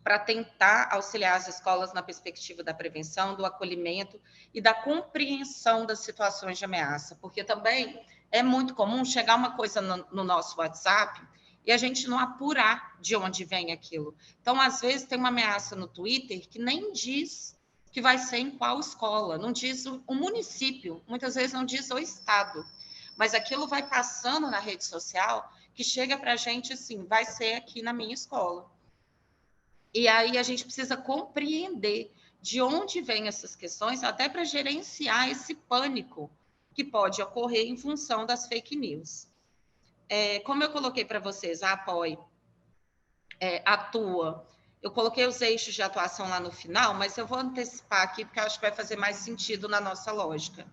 para tentar auxiliar as escolas na perspectiva da prevenção, do acolhimento e da compreensão das situações de ameaça, porque também é muito comum chegar uma coisa no nosso WhatsApp e a gente não apurar de onde vem aquilo. Então, às vezes, tem uma ameaça no Twitter que nem diz que vai ser em qual escola, não diz o município, muitas vezes não diz o estado, mas aquilo vai passando na rede social que chega para a gente assim, vai ser aqui na minha escola. E aí a gente precisa compreender de onde vêm essas questões, até para gerenciar esse pânico que pode ocorrer em função das fake news. Como eu coloquei para vocês, a Apoie atua. Eu coloquei os eixos de atuação lá no final, mas eu vou antecipar aqui, porque acho que vai fazer mais sentido na nossa lógica.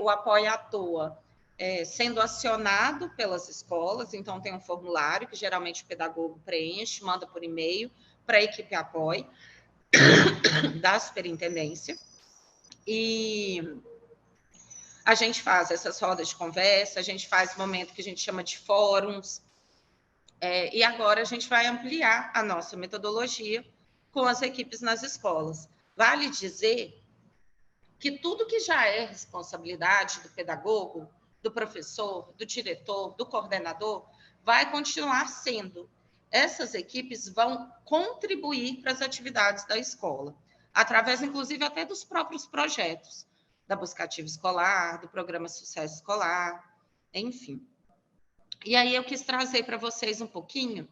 O Apoie atua sendo acionado pelas escolas, então tem um formulário que geralmente o pedagogo preenche, manda por e-mail para a equipe Apoie da superintendência, e a gente faz essas rodas de conversa, a gente faz momento que a gente chama de fóruns, e agora a gente vai ampliar a nossa metodologia com as equipes nas escolas. Vale dizer que tudo que já é responsabilidade do pedagogo, do professor, do diretor, do coordenador, vai continuar sendo. Essas equipes vão contribuir para as atividades da escola, através, inclusive, até dos próprios projetos, da Buscativa Escolar, do Programa Sucesso Escolar, enfim. E aí eu quis trazer para vocês um pouquinho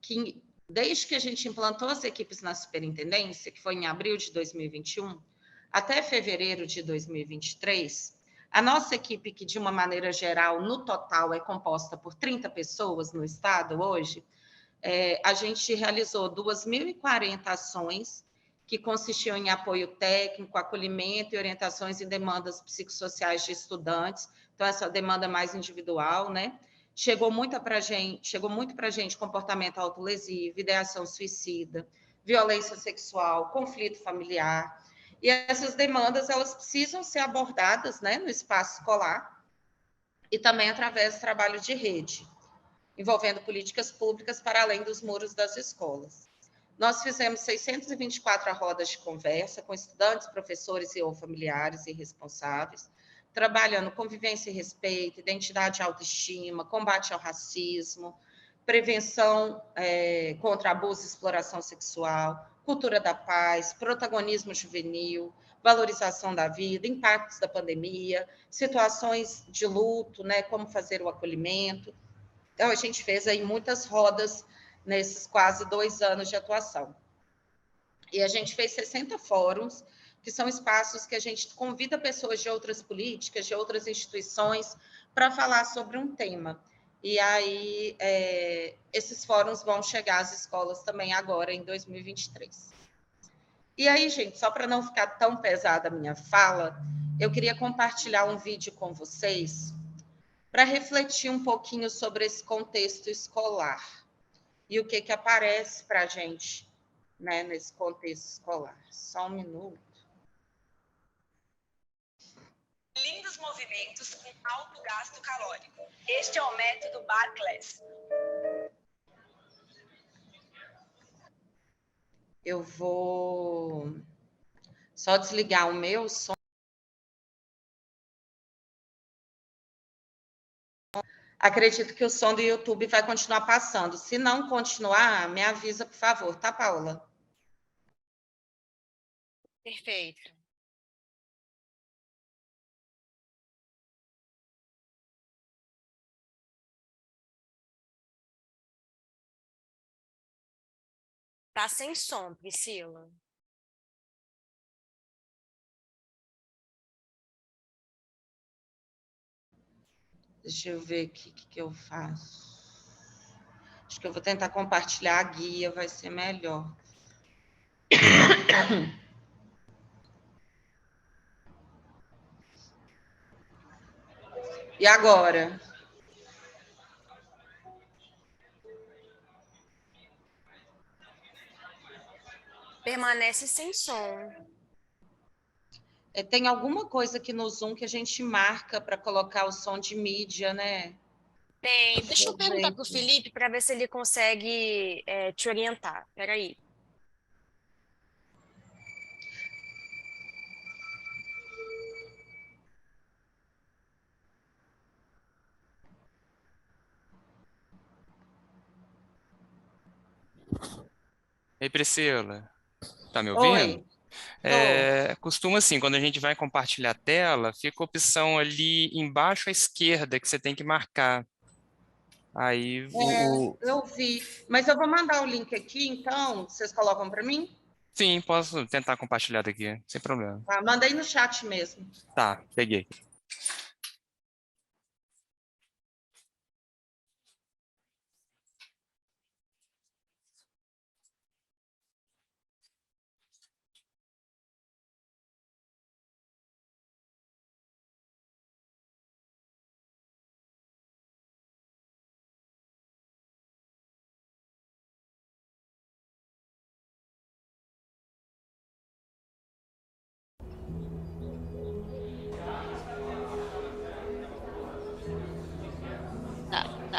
que, desde que a gente implantou as equipes na superintendência, que foi em abril de 2021, até fevereiro de 2023, a nossa equipe, que de uma maneira geral, no total, é composta por 30 pessoas no estado hoje, a gente realizou 2.040 ações que consistiam em apoio técnico, acolhimento e orientações em demandas psicossociais de estudantes. Então, essa demanda mais individual, né? Chegou muito para a gente comportamento autolesivo, ideação suicida, violência sexual, conflito familiar. E essas demandas, elas precisam ser abordadas, né, no espaço escolar e também através do trabalho de rede, envolvendo políticas públicas para além dos muros das escolas. Nós fizemos 624 rodas de conversa com estudantes, professores e ou familiares e responsáveis, trabalhando convivência e respeito, identidade e autoestima, combate ao racismo, prevenção contra abuso e exploração sexual, cultura da paz, protagonismo juvenil, valorização da vida, impactos da pandemia, situações de luto, né, como fazer o acolhimento. Então, a gente fez aí muitas rodas nesses quase 2 anos de atuação. E a gente fez 60 fóruns, que são espaços que a gente convida pessoas de outras políticas, de outras instituições, para falar sobre um tema. E aí, esses fóruns vão chegar às escolas também agora, em 2023. E aí, gente, só para não ficar tão pesada a minha fala, eu queria compartilhar um vídeo com vocês para refletir um pouquinho sobre esse contexto escolar e o que aparece para a gente, né, nesse contexto escolar. Só um minuto. Lindos movimentos com alto gasto calórico. Este é o método Barclays. Eu vou só desligar o meu som. Acredito que o som do YouTube vai continuar passando. Se não continuar, me avisa, por favor, tá, Paula? Perfeito. Tá sem som, Priscila. Deixa eu ver o que eu faço. Acho que eu vou tentar compartilhar a guia, vai ser melhor. E agora? Permanece sem som. Tem alguma coisa aqui no Zoom que a gente marca para colocar o som de mídia, né? Tem. Deixa eu Deixa eu ver perguntar para o aqui. Felipe para ver se ele consegue te orientar. Espera aí. Ei, Priscila, tá me ouvindo? Oi, tô. Costuma assim, quando a gente vai compartilhar a tela, fica a opção ali embaixo à esquerda que você tem que marcar. Aí Eu vi. Mas eu vou mandar o link aqui, então, vocês colocam para mim? sim, posso tentar compartilhar daqui, sem problema. Tá, manda aí no chat mesmo. Tá, peguei.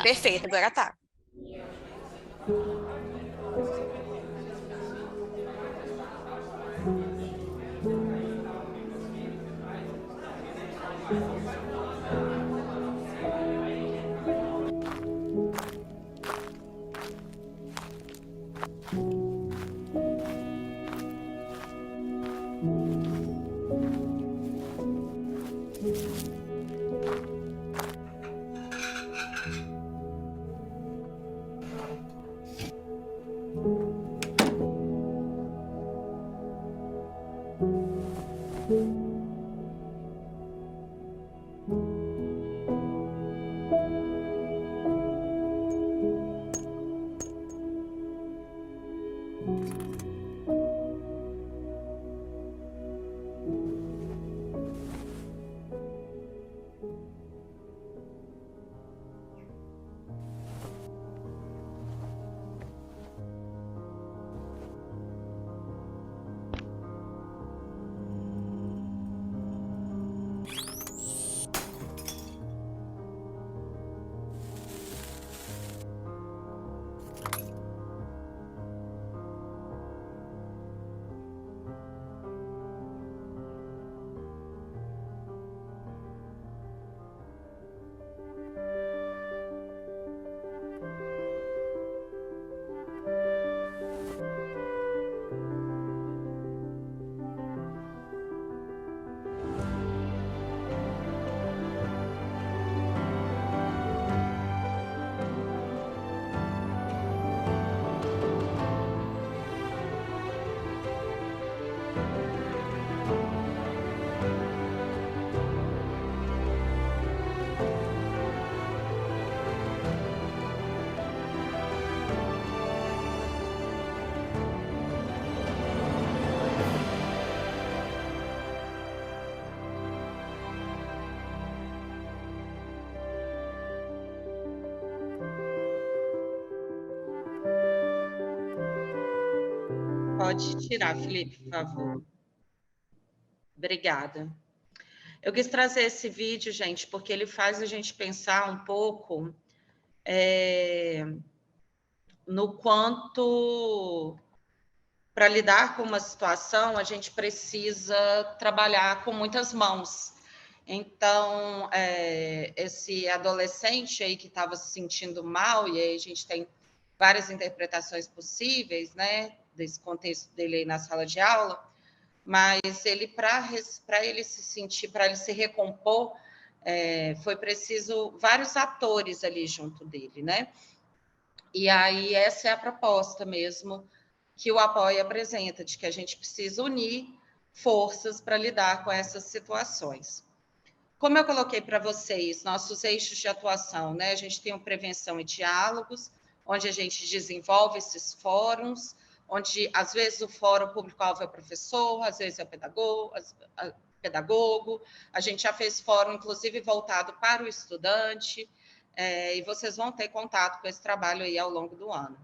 Perfeito, agora tá. Pode tirar, Felipe, por favor. Obrigada. Eu quis trazer esse vídeo, gente, porque ele faz a gente pensar um pouco no quanto, para lidar com uma situação, a gente precisa trabalhar com muitas mãos. Então, esse adolescente aí que estava se sentindo mal, e aí a gente tem várias interpretações possíveis, né, desse contexto dele aí na sala de aula, mas ele, para ele se sentir, para ele se recompor, foi preciso vários atores ali junto dele, né? E aí essa é a proposta mesmo que o Apoia apresenta, de que a gente precisa unir forças para lidar com essas situações. Como eu coloquei para vocês, nossos eixos de atuação, né? A gente tem o prevenção e diálogos, onde a gente desenvolve esses fóruns, onde às vezes o fórum público-alvo é o professor, às vezes é o pedagogo, pedagogo, a gente já fez fórum, inclusive, voltado para o estudante, e vocês vão ter contato com esse trabalho aí ao longo do ano.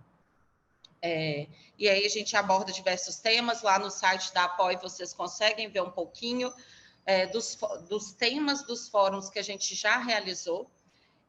E aí a gente aborda diversos temas, lá no site da Apoie vocês conseguem ver um pouquinho dos temas dos fóruns que a gente já realizou,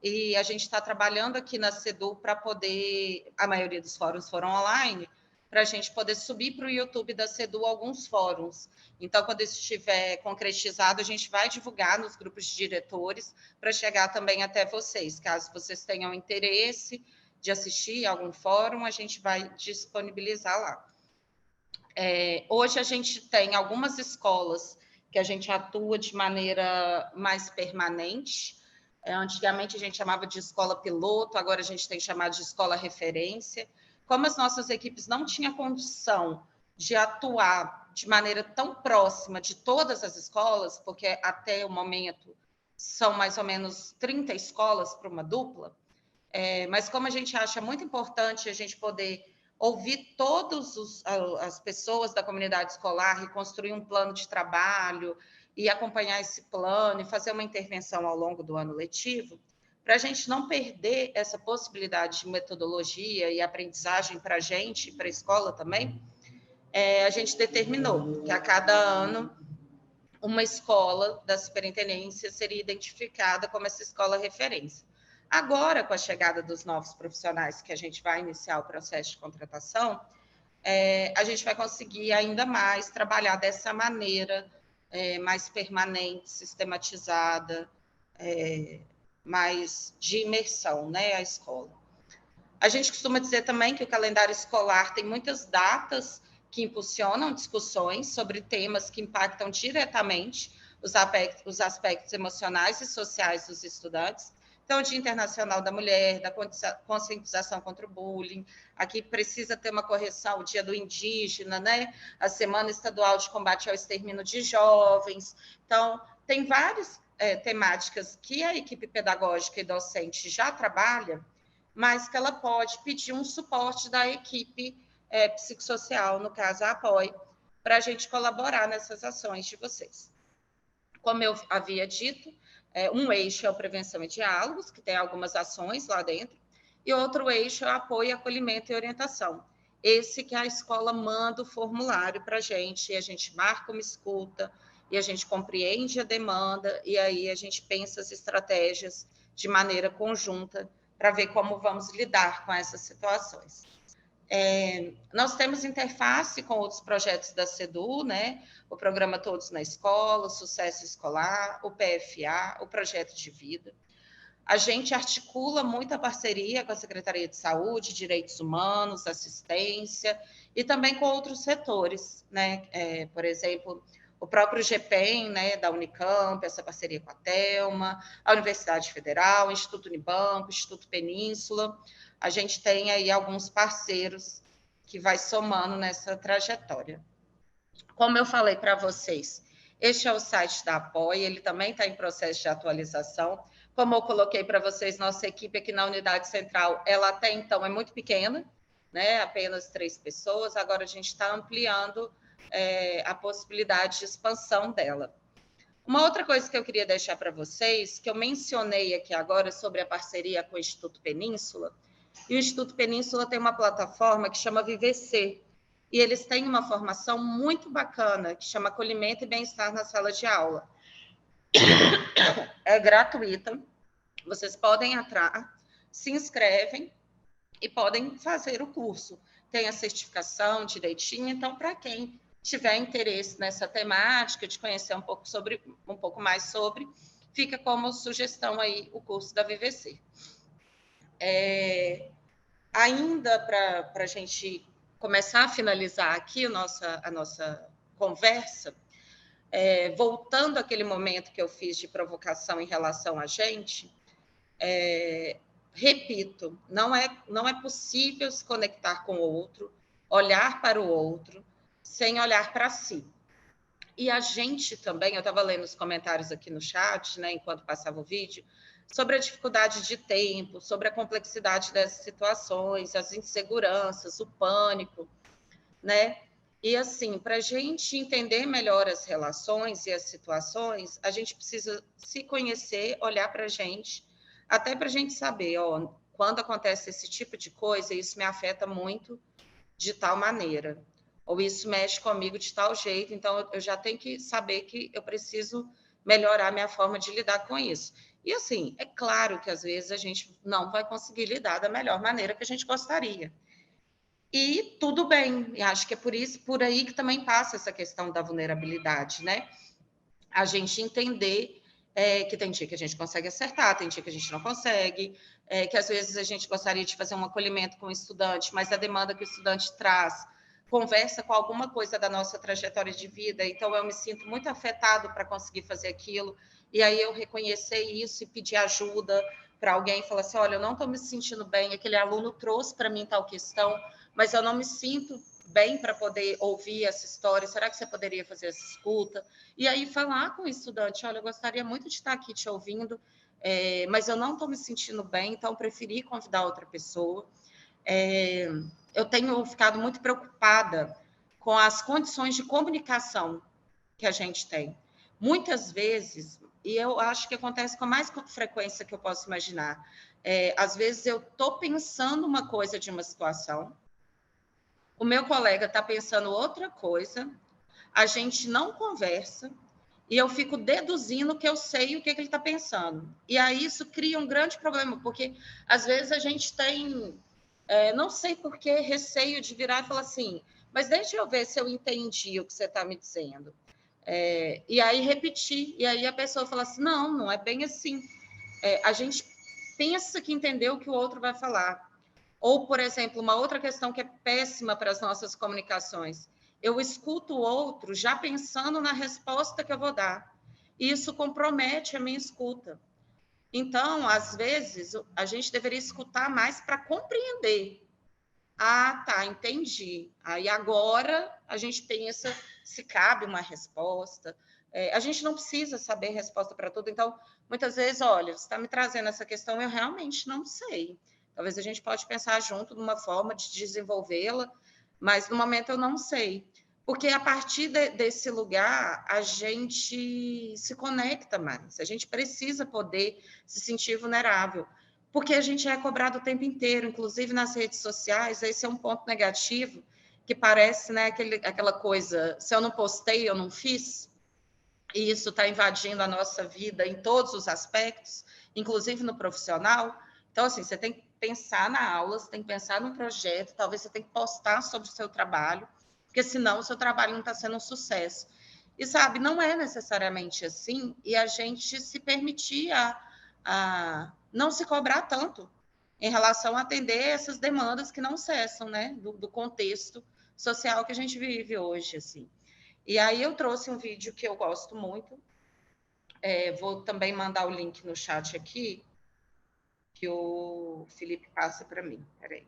e a gente está trabalhando aqui na CEDU para poder, a maioria dos fóruns foram online, para a gente poder subir para o YouTube da CEDU alguns fóruns. Então, quando isso estiver concretizado, a gente vai divulgar nos grupos de diretores para chegar também até vocês. Caso vocês tenham interesse de assistir a algum fórum, a gente vai disponibilizar lá. Hoje a gente tem algumas escolas que a gente atua de maneira mais permanente. Antigamente a gente chamava de escola piloto, agora a gente tem chamado de escola referência. Como as nossas equipes não tinham condição de atuar de maneira tão próxima de todas as escolas, porque até o momento são mais ou menos 30 escolas para uma dupla, mas como a gente acha muito importante a gente poder ouvir todas as pessoas da comunidade escolar e construir um plano de trabalho e acompanhar esse plano e fazer uma intervenção ao longo do ano letivo, para a gente não perder essa possibilidade de metodologia e aprendizagem para a gente, para a escola também, a gente determinou que a cada ano uma escola da superintendência seria identificada como essa escola referência. Agora, com a chegada dos novos profissionais, que a gente vai iniciar o processo de contratação, a gente vai conseguir ainda mais trabalhar dessa maneira mais permanente, sistematizada, mais de imersão, né, a escola. A gente costuma dizer também que o calendário escolar tem muitas datas que impulsionam discussões sobre temas que impactam diretamente os aspectos emocionais e sociais dos estudantes. Então, o Dia Internacional da Mulher, da conscientização contra o bullying, aqui precisa ter uma correção, o Dia do Indígena, né? A Semana Estadual de Combate ao Extermínio de Jovens. Então, tem várias temáticas que a equipe pedagógica e docente já trabalha, mas que ela pode pedir um suporte da equipe psicossocial, no caso a Apoie, para a gente colaborar nessas ações de vocês. Como eu havia dito, um eixo é a prevenção e diálogos, que tem algumas ações lá dentro, e outro eixo é apoio, acolhimento e orientação. Esse que a escola manda o formulário para a gente marca uma escuta, e a gente compreende a demanda, e aí a gente pensa as estratégias de maneira conjunta para ver como vamos lidar com essas situações. Nós temos interface com outros projetos da CEDU, né? O programa Todos na Escola, o Sucesso Escolar, o PFA, o Projeto de Vida. A gente articula muita parceria com a Secretaria de Saúde, Direitos Humanos, Assistência, e também com outros setores, né? Por exemplo, o próprio GPEM, né, da Unicamp, essa parceria com a Telma, a Universidade Federal, o Instituto Unibanco, o Instituto Península. A gente tem aí alguns parceiros que vai somando nessa trajetória. Como eu falei para vocês, este é o site da Apoie, ele também está em processo de atualização. Como eu coloquei para vocês, nossa equipe aqui na Unidade Central, ela até então é muito pequena, né? Apenas 3 pessoas, agora a gente está ampliando a possibilidade de expansão dela. Uma outra coisa que eu queria deixar para vocês, que eu mencionei aqui agora sobre a parceria com o Instituto Península, e o Instituto Península tem uma plataforma que chama VVC, e eles têm uma formação muito bacana, que chama Acolhimento e Bem-Estar na Sala de Aula. É gratuita, vocês podem entrar, se inscrevem e podem fazer o curso. Tem a certificação direitinho, então, para quem tiver interesse nessa temática, de conhecer um pouco mais sobre, fica como sugestão aí o curso da VVC. Ainda para a gente começar a finalizar aqui a nossa conversa, voltando àquele momento que eu fiz de provocação em relação a gente, repito, não é possível se conectar com o outro, olhar para o outro, sem olhar para si. E a gente também, eu estava lendo os comentários aqui no chat, né, enquanto passava o vídeo, sobre a dificuldade de tempo, sobre a complexidade dessas situações, as inseguranças, o pânico, né? E assim, para a gente entender melhor as relações e as situações, a gente precisa se conhecer, olhar para a gente, até para a gente saber, ó, quando acontece esse tipo de coisa, isso me afeta muito de tal maneira, ou isso mexe comigo de tal jeito, então eu já tenho que saber que eu preciso melhorar minha forma de lidar com isso. E assim, é claro que às vezes a gente não vai conseguir lidar da melhor maneira que a gente gostaria. E tudo bem, e acho que é por aí que também passa essa questão da vulnerabilidade, né? A gente entender que tem dia que a gente consegue acertar, tem dia que a gente não consegue, que às vezes a gente gostaria de fazer um acolhimento com o estudante, mas a demanda que o estudante traz conversa com alguma coisa da nossa trajetória de vida, então eu me sinto muito afetado para conseguir fazer aquilo, e aí eu reconhecer isso e pedir ajuda para alguém e falar assim, olha, eu não estou me sentindo bem, aquele aluno trouxe para mim tal questão, mas eu não me sinto bem para poder ouvir essa história, será que você poderia fazer essa escuta? E aí falar com o estudante, olha, eu gostaria muito de estar aqui te ouvindo, mas eu não estou me sentindo bem, então preferi convidar outra pessoa. Eu tenho ficado muito preocupada com as condições de comunicação que a gente tem. Muitas vezes, e eu acho que acontece com mais frequência que eu posso imaginar, às vezes eu estou pensando uma coisa de uma situação, o meu colega está pensando outra coisa, a gente não conversa, e eu fico deduzindo que eu sei o que ele está pensando. E aí isso cria um grande problema, porque às vezes a gente tem, não sei por que, receio de virar e falar assim, mas deixa eu ver se eu entendi o que você está me dizendo. E aí repetir, e aí a pessoa fala assim, não é bem assim. A gente pensa que entendeu o que o outro vai falar. Ou, por exemplo, uma outra questão que é péssima para as nossas comunicações. Eu escuto o outro já pensando na resposta que eu vou dar. E isso compromete a minha escuta. Então, às vezes, a gente deveria escutar mais para compreender. Ah, tá, entendi. Aí agora a gente pensa se cabe uma resposta. A gente não precisa saber resposta para tudo. Então, muitas vezes, olha, você está me trazendo essa questão, eu realmente não sei. Talvez a gente pode pensar junto numa forma de desenvolvê-la, mas no momento eu não sei. Porque a partir desse lugar, a gente se conecta mais. A gente precisa poder se sentir vulnerável porque a gente é cobrado o tempo inteiro, inclusive nas redes sociais, esse é um ponto negativo, que parece, né, aquela coisa, se eu não postei, eu não fiz, e isso está invadindo a nossa vida em todos os aspectos, inclusive no profissional. Então, assim, você tem que pensar na aula, você tem que pensar no projeto, talvez você tenha que postar sobre o seu trabalho, porque senão o seu trabalho não está sendo um sucesso. E, sabe, não é necessariamente assim, e a gente se permitir a não se cobrar tanto em relação a atender essas demandas que não cessam, né, do contexto social que a gente vive hoje, assim. E aí eu trouxe um vídeo que eu gosto muito, vou também mandar o link no chat aqui, que o Felipe passa para mim, peraí.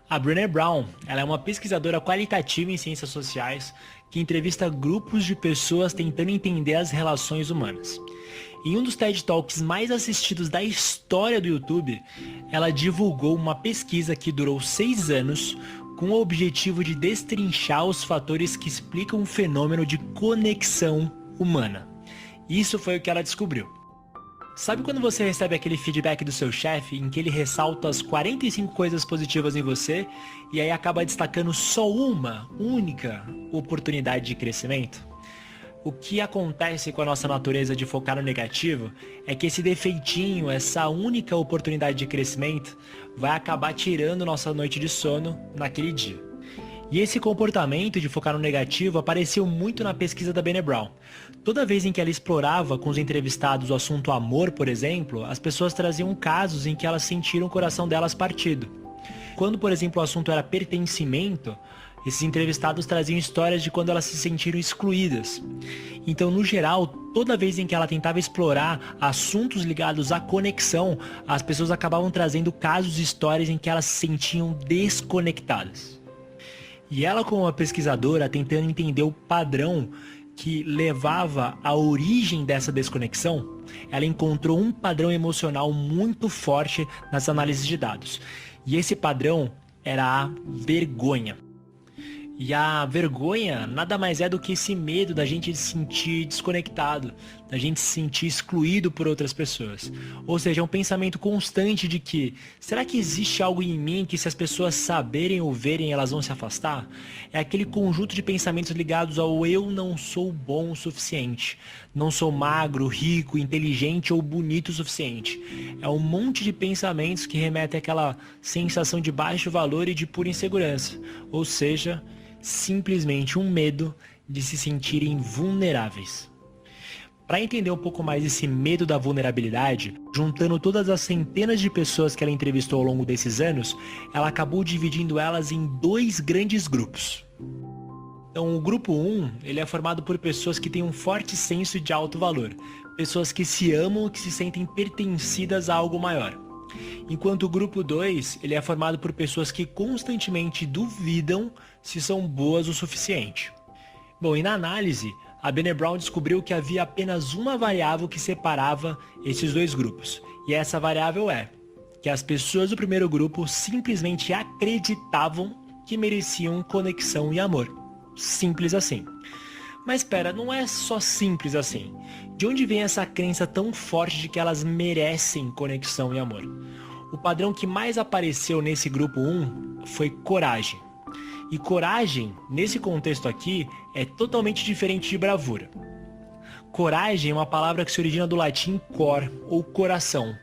A Brené Brown, ela é uma pesquisadora qualitativa em ciências sociais que entrevista grupos de pessoas tentando entender as relações humanas. Em um dos TED Talks mais assistidos da história do YouTube, ela divulgou uma pesquisa que durou 6 anos com o objetivo de destrinchar os fatores que explicam o fenômeno de conexão humana. Isso foi o que ela descobriu. Sabe quando você recebe aquele feedback do seu chefe em que ele ressalta as 45 coisas positivas em você e aí acaba destacando só uma única oportunidade de crescimento? O que acontece com a nossa natureza de focar no negativo é que esse defeitinho, essa única oportunidade de crescimento, vai acabar tirando nossa noite de sono naquele dia. E esse comportamento de focar no negativo apareceu muito na pesquisa da Brené Brown. Toda vez em que ela explorava com os entrevistados o assunto amor, por exemplo, as pessoas traziam casos em que elas sentiram o coração delas partido. Quando, por exemplo, o assunto era pertencimento, esses entrevistados traziam histórias de quando elas se sentiram excluídas. Então, no geral, toda vez em que ela tentava explorar assuntos ligados à conexão, as pessoas acabavam trazendo casos e histórias em que elas se sentiam desconectadas. E ela, como uma pesquisadora, tentando entender o padrão que levava à origem dessa desconexão, ela encontrou um padrão emocional muito forte nas análises de dados. E esse padrão era a vergonha. E a vergonha nada mais é do que esse medo da gente se sentir desconectado, da gente se sentir excluído por outras pessoas. Ou seja, é um pensamento constante de que, será que existe algo em mim que se as pessoas saberem ou verem, elas vão se afastar? É aquele conjunto de pensamentos ligados ao eu não sou bom o suficiente, não sou magro, rico, inteligente ou bonito o suficiente. É um monte de pensamentos que remetem àquela sensação de baixo valor e de pura insegurança. Ou seja, simplesmente um medo de se sentirem vulneráveis. Para entender um pouco mais esse medo da vulnerabilidade, juntando todas as centenas de pessoas que ela entrevistou ao longo desses anos, ela acabou dividindo elas em 2 grandes grupos. Então, o grupo 1, ele é formado por pessoas que têm um forte senso de alto valor, pessoas que se amam e que se sentem pertencidas a algo maior. Enquanto o grupo 2, ele é formado por pessoas que constantemente duvidam se são boas o suficiente. Bom, e na análise, a Brené Brown descobriu que havia apenas uma variável que separava esses 2 grupos. E essa variável é que as pessoas do primeiro grupo simplesmente acreditavam que mereciam conexão e amor. Simples assim. Mas espera, não é só simples assim. De onde vem essa crença tão forte de que elas merecem conexão e amor? O padrão que mais apareceu nesse grupo 1 foi coragem. E coragem, nesse contexto aqui, é totalmente diferente de bravura. Coragem é uma palavra que se origina do latim cor, ou coração,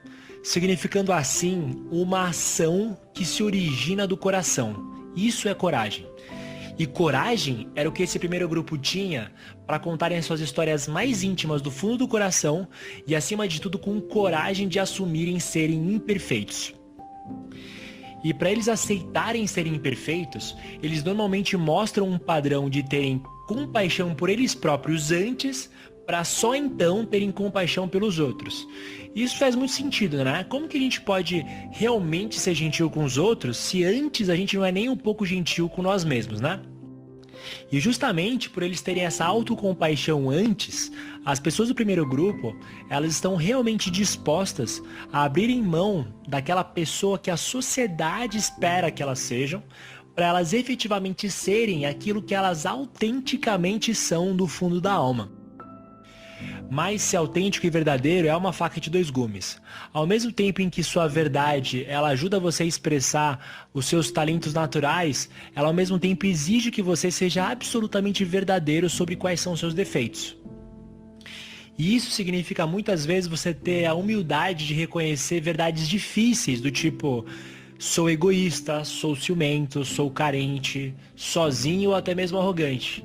significando assim uma ação que se origina do coração. Isso é coragem. E coragem era o que esse primeiro grupo tinha para contarem as suas histórias mais íntimas do fundo do coração e, acima de tudo, com coragem de assumirem serem imperfeitos. E para eles aceitarem serem imperfeitos, eles normalmente mostram um padrão de terem compaixão por eles próprios antes, para só então terem compaixão pelos outros. Isso faz muito sentido, né? Como que a gente pode realmente ser gentil com os outros se antes a gente não é nem um pouco gentil com nós mesmos, né? E justamente por eles terem essa autocompaixão antes, as pessoas do primeiro grupo, elas estão realmente dispostas a abrirem mão daquela pessoa que a sociedade espera que elas sejam, para elas efetivamente serem aquilo que elas autenticamente são do fundo da alma. Mas ser autêntico e verdadeiro é uma faca de 2 gumes. Ao mesmo tempo em que sua verdade ela ajuda você a expressar os seus talentos naturais, ela ao mesmo tempo exige que você seja absolutamente verdadeiro sobre quais são os seus defeitos. E isso significa muitas vezes você ter a humildade de reconhecer verdades difíceis, do tipo: sou egoísta, sou ciumento, sou carente, sozinho ou até mesmo arrogante.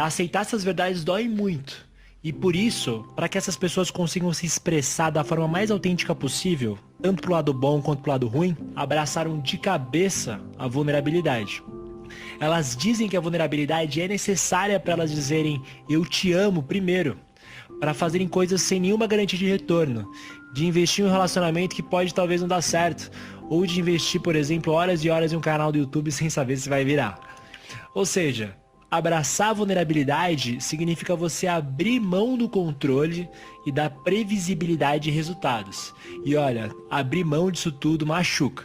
Aceitar essas verdades dói muito. E por isso, para que essas pessoas consigam se expressar da forma mais autêntica possível, tanto pro lado bom quanto pro lado ruim, abraçaram de cabeça a vulnerabilidade. Elas dizem que a vulnerabilidade é necessária para elas dizerem eu te amo primeiro, para fazerem coisas sem nenhuma garantia de retorno, de investir em um relacionamento que pode talvez não dar certo, ou de investir, por exemplo, horas e horas em um canal do YouTube sem saber se vai virar. Ou seja, abraçar a vulnerabilidade significa você abrir mão do controle e da previsibilidade de resultados. E olha, abrir mão disso tudo machuca.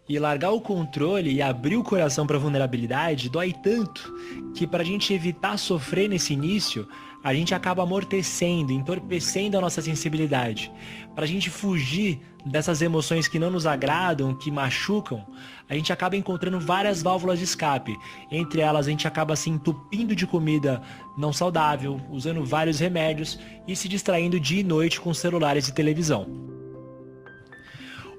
E largar o controle e abrir o coração para a vulnerabilidade dói tanto que, para a gente evitar sofrer nesse início, a gente acaba amortecendo, entorpecendo a nossa sensibilidade. Para a gente fugir dessas emoções que não nos agradam, que machucam, a gente acaba encontrando várias válvulas de escape. Entre elas, a gente acaba se entupindo de comida não saudável, usando vários remédios e se distraindo dia e noite com celulares e televisão.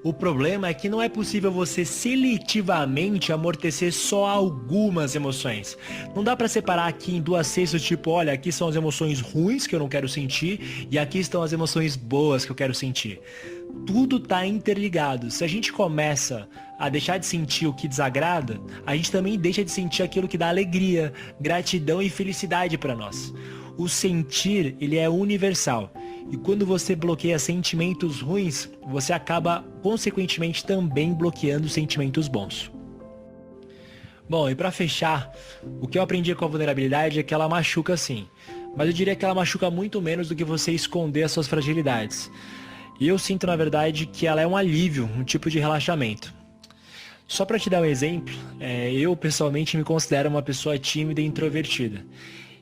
O problema é que não é possível você seletivamente amortecer só algumas emoções. Não dá para separar aqui em duas cestas, tipo, olha, aqui são as emoções ruins que eu não quero sentir e aqui estão as emoções boas que eu quero sentir. Tudo está interligado. Se a gente começa a deixar de sentir o que desagrada, a gente também deixa de sentir aquilo que dá alegria, gratidão e felicidade para nós. O sentir, ele é universal. E quando você bloqueia sentimentos ruins, você acaba, consequentemente, também bloqueando sentimentos bons. Bom, e para fechar, o que eu aprendi com a vulnerabilidade é que ela machuca sim. Mas eu diria que ela machuca muito menos do que você esconder as suas fragilidades. E eu sinto, na verdade, que ela é um alívio, um tipo de relaxamento. Só para te dar um exemplo, eu pessoalmente me considero uma pessoa tímida e introvertida.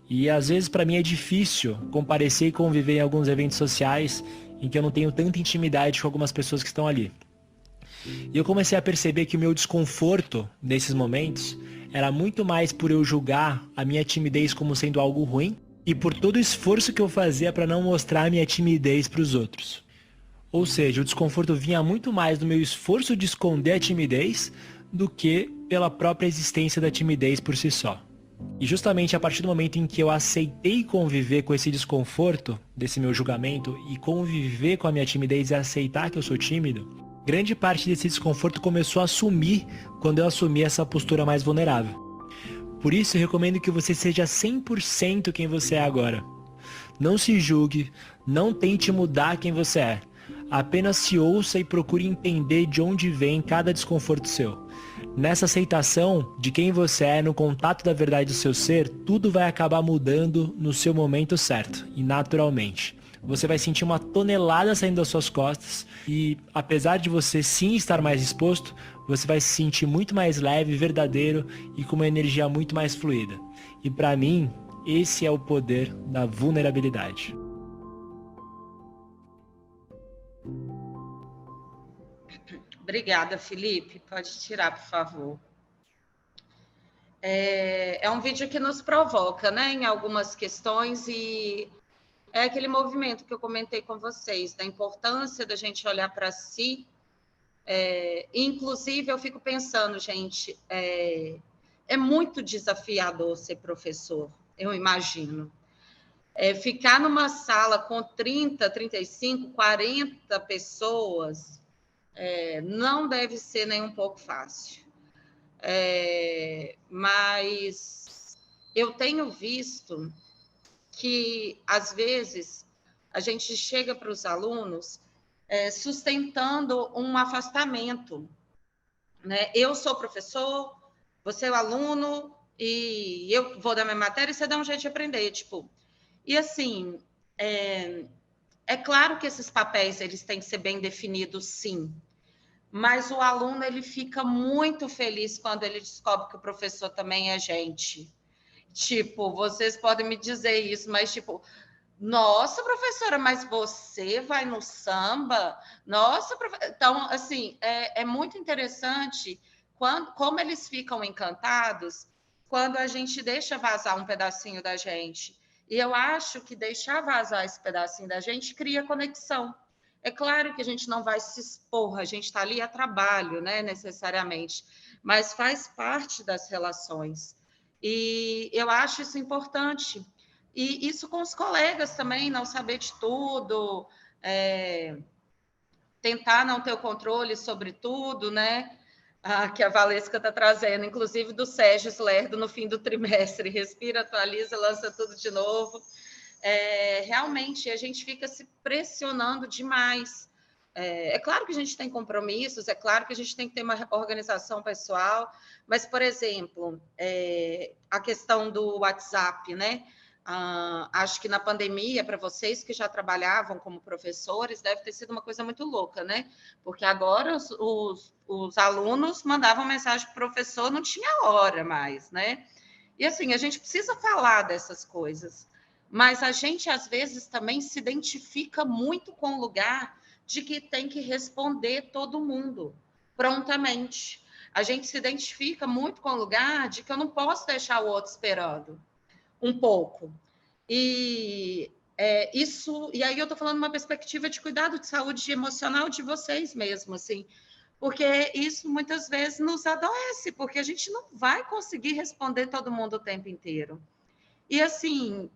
E às vezes para mim é difícil comparecer e conviver em alguns eventos sociais em que eu não tenho tanta intimidade com algumas pessoas que estão ali. E eu comecei a perceber que o meu desconforto nesses momentos era muito mais por eu julgar a minha timidez como sendo algo ruim e por todo o esforço que eu fazia para não mostrar a minha timidez para os outros. Ou seja, o desconforto vinha muito mais do meu esforço de esconder a timidez do que pela própria existência da timidez por si só. E justamente a partir do momento em que eu aceitei conviver com esse desconforto, desse meu julgamento, e conviver com a minha timidez e aceitar que eu sou tímido, grande parte desse desconforto começou a sumir quando eu assumi essa postura mais vulnerável. Por isso eu recomendo que você seja 100% quem você é agora. Não se julgue, não tente mudar quem você é. Apenas se ouça e procure entender de onde vem cada desconforto seu. Nessa aceitação de quem você é, no contato da verdade do seu ser, tudo vai acabar mudando no seu momento certo e naturalmente. Você vai sentir uma tonelada saindo das suas costas e, apesar de você sim estar mais exposto, você vai se sentir muito mais leve, verdadeiro e com uma energia muito mais fluida. E para mim, esse é o poder da vulnerabilidade. Obrigada, Felipe. Pode tirar, por favor. É um vídeo que nos provoca, né, em algumas questões, e é aquele movimento que eu comentei com vocês, da importância da gente olhar para si. Inclusive, eu fico pensando, gente, é muito desafiador ser professor, eu imagino. Ficar numa sala com 30, 35, 40 pessoas não deve ser nem um pouco fácil. Mas eu tenho visto que, às vezes, a gente chega para os alunos sustentando um afastamento, né? Eu sou professor, você é o aluno, e eu vou dar minha matéria e você dá um jeito de aprender, tipo. E, assim, é claro que esses papéis eles têm que ser bem definidos, sim, mas o aluno ele fica muito feliz quando ele descobre que o professor também é gente. Tipo, vocês podem me dizer isso, mas tipo, nossa, professora, mas você vai no samba? Nossa, então, assim, é muito interessante como eles ficam encantados quando a gente deixa vazar um pedacinho da gente. E eu acho que deixar vazar esse pedacinho da gente cria conexão. É claro que a gente não vai se expor, a gente está ali a trabalho, né, necessariamente, mas faz parte das relações. E eu acho isso importante. E isso com os colegas também, não saber de tudo, tentar não ter o controle sobre tudo, né? Que a Valesca está trazendo, inclusive do Sérgio Lerdo no fim do trimestre. Respira, atualiza, lança tudo de novo. Realmente, a gente fica se pressionando demais. É claro que a gente tem compromissos, é claro que a gente tem que ter uma organização pessoal, mas, por exemplo, a questão do WhatsApp, né? Acho que na pandemia, para vocês que já trabalhavam como professores, deve ter sido uma coisa muito louca, né? Porque agora os alunos mandavam mensagem para o professor, não tinha hora mais, né? E assim, a gente precisa falar dessas coisas, mas a gente, às vezes, também se identifica muito com o lugar de que tem que responder todo mundo prontamente. A gente se identifica muito com o lugar de que eu não posso deixar o outro esperando um pouco. E isso, e aí eu estou falando uma perspectiva de cuidado de saúde emocional de vocês mesmo, assim, porque isso muitas vezes nos adoece, porque a gente não vai conseguir responder todo mundo o tempo inteiro. E assim,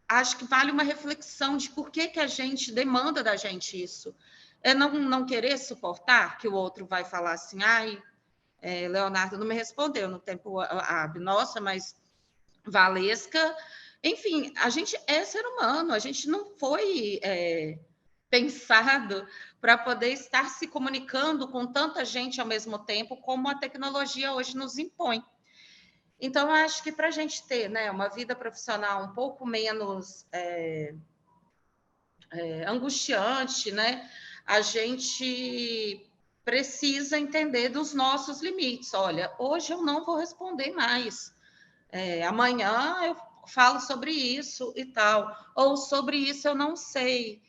acho que vale uma reflexão de por que a gente demanda da gente isso. É não querer suportar que o outro vai falar assim, ai, Leonardo não me respondeu no tempo hábil, nossa, mas Valesca, enfim, a gente é ser humano, a gente não foi pensado para poder estar se comunicando com tanta gente ao mesmo tempo, como a tecnologia hoje nos impõe. Então, eu acho que para a gente ter, né, uma vida profissional um pouco menos angustiante, né, a gente precisa entender dos nossos limites. Olha, hoje eu não vou responder mais. Amanhã eu falo sobre isso e tal, ou sobre isso eu não sei.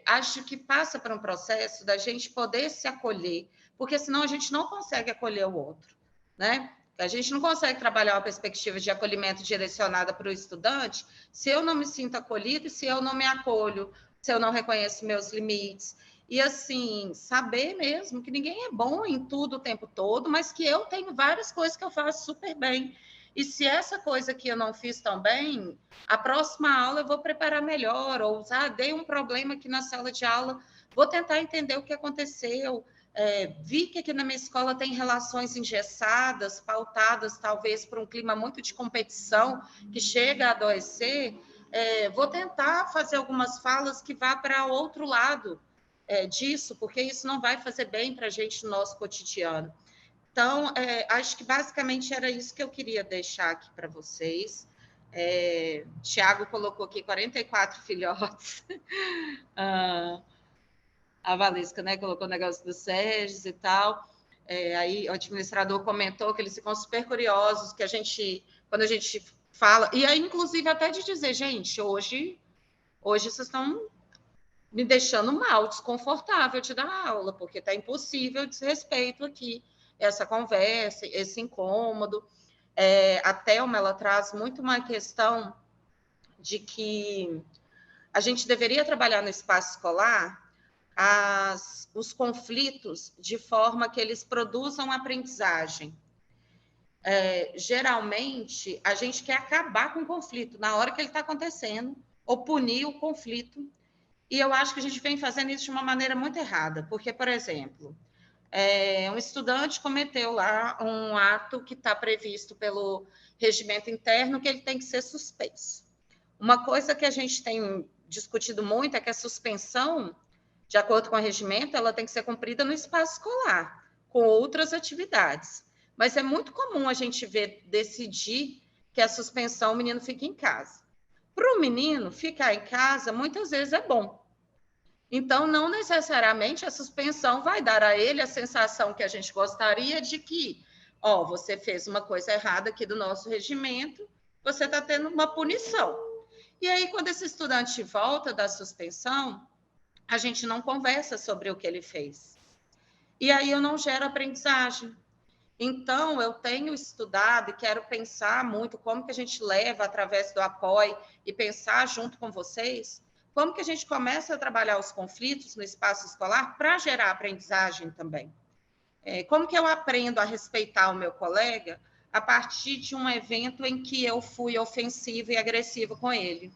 Acho que passa por um processo da gente poder se acolher, porque senão a gente não consegue acolher o outro, né? A gente não consegue trabalhar uma perspectiva de acolhimento direcionada para o estudante se eu não me sinto acolhido, se eu não me acolho, se eu não reconheço meus limites. E, assim, saber mesmo que ninguém é bom em tudo o tempo todo, mas que eu tenho várias coisas que eu faço super bem. E se essa coisa que eu não fiz tão bem, a próxima aula eu vou preparar melhor, ou dei um problema aqui na sala de aula, vou tentar entender o que aconteceu. Vi que aqui na minha escola tem relações engessadas, pautadas talvez por um clima muito de competição, que chega a adoecer. Vou tentar fazer algumas falas que vá para outro lado disso, porque isso não vai fazer bem para a gente no nosso cotidiano. Então, acho que basicamente era isso que eu queria deixar aqui para vocês. Tiago colocou aqui 44 filhotes. A Valesca, né, colocou o negócio do Sérgio e tal. Aí o administrador comentou que eles ficam super curiosos, que quando a gente fala, e aí, inclusive, até de dizer, gente, hoje vocês estão me deixando mal, desconfortável de dar aula, porque está impossível desrespeito aqui, essa conversa, esse incômodo. A Thelma, ela traz muito uma questão de que a gente deveria trabalhar no espaço escolar os conflitos de forma que eles produzam aprendizagem. Geralmente, a gente quer acabar com o conflito na hora que ele está acontecendo, ou punir o conflito, e eu acho que a gente vem fazendo isso de uma maneira muito errada, porque, por exemplo, um estudante cometeu lá um ato que está previsto pelo regimento interno, que ele tem que ser suspenso. Uma coisa que a gente tem discutido muito é que a suspensão, de acordo com o regimento, ela tem que ser cumprida no espaço escolar, com outras atividades. Mas é muito comum a gente decidir que a suspensão, o menino fica em casa. Para o menino, ficar em casa, muitas vezes é bom. Então, não necessariamente a suspensão vai dar a ele a sensação que a gente gostaria de que, você fez uma coisa errada aqui do nosso regimento, você está tendo uma punição. E aí, quando esse estudante volta da suspensão, a gente não conversa sobre o que ele fez. E aí eu não gero aprendizagem. Então, eu tenho estudado e quero pensar muito como que a gente leva, através do apoio, e pensar junto com vocês, como que a gente começa a trabalhar os conflitos no espaço escolar para gerar aprendizagem também. Como que eu aprendo a respeitar o meu colega a partir de um evento em que eu fui ofensiva e agressiva com ele,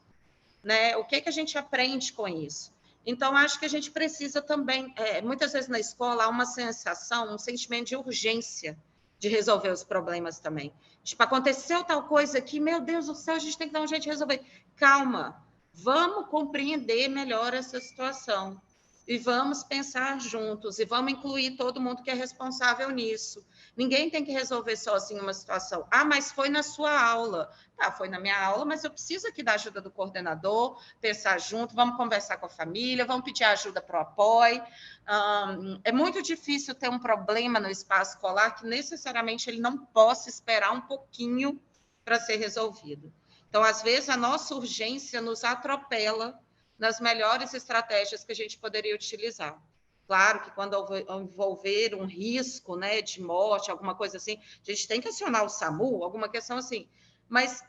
né? O que a gente aprende com isso? Então, acho que a gente precisa também, muitas vezes na escola, há uma sensação, um sentimento de urgência de resolver os problemas também. Tipo, aconteceu tal coisa aqui, meu Deus do céu, a gente tem que dar um jeito de resolver. Calma, vamos compreender melhor essa situação e vamos pensar juntos e vamos incluir todo mundo que é responsável nisso. Ninguém tem que resolver sozinho uma situação. Mas foi na sua aula. Tá, foi na minha aula, mas eu preciso aqui da ajuda do coordenador, pensar junto, vamos conversar com a família, vamos pedir ajuda para o apoio. É muito difícil ter um problema no espaço escolar que necessariamente ele não possa esperar um pouquinho para ser resolvido. Então, às vezes, a nossa urgência nos atropela nas melhores estratégias que a gente poderia utilizar. Claro que quando envolver um risco, né, de morte, alguma coisa assim, a gente tem que acionar o SAMU, alguma questão assim. Mas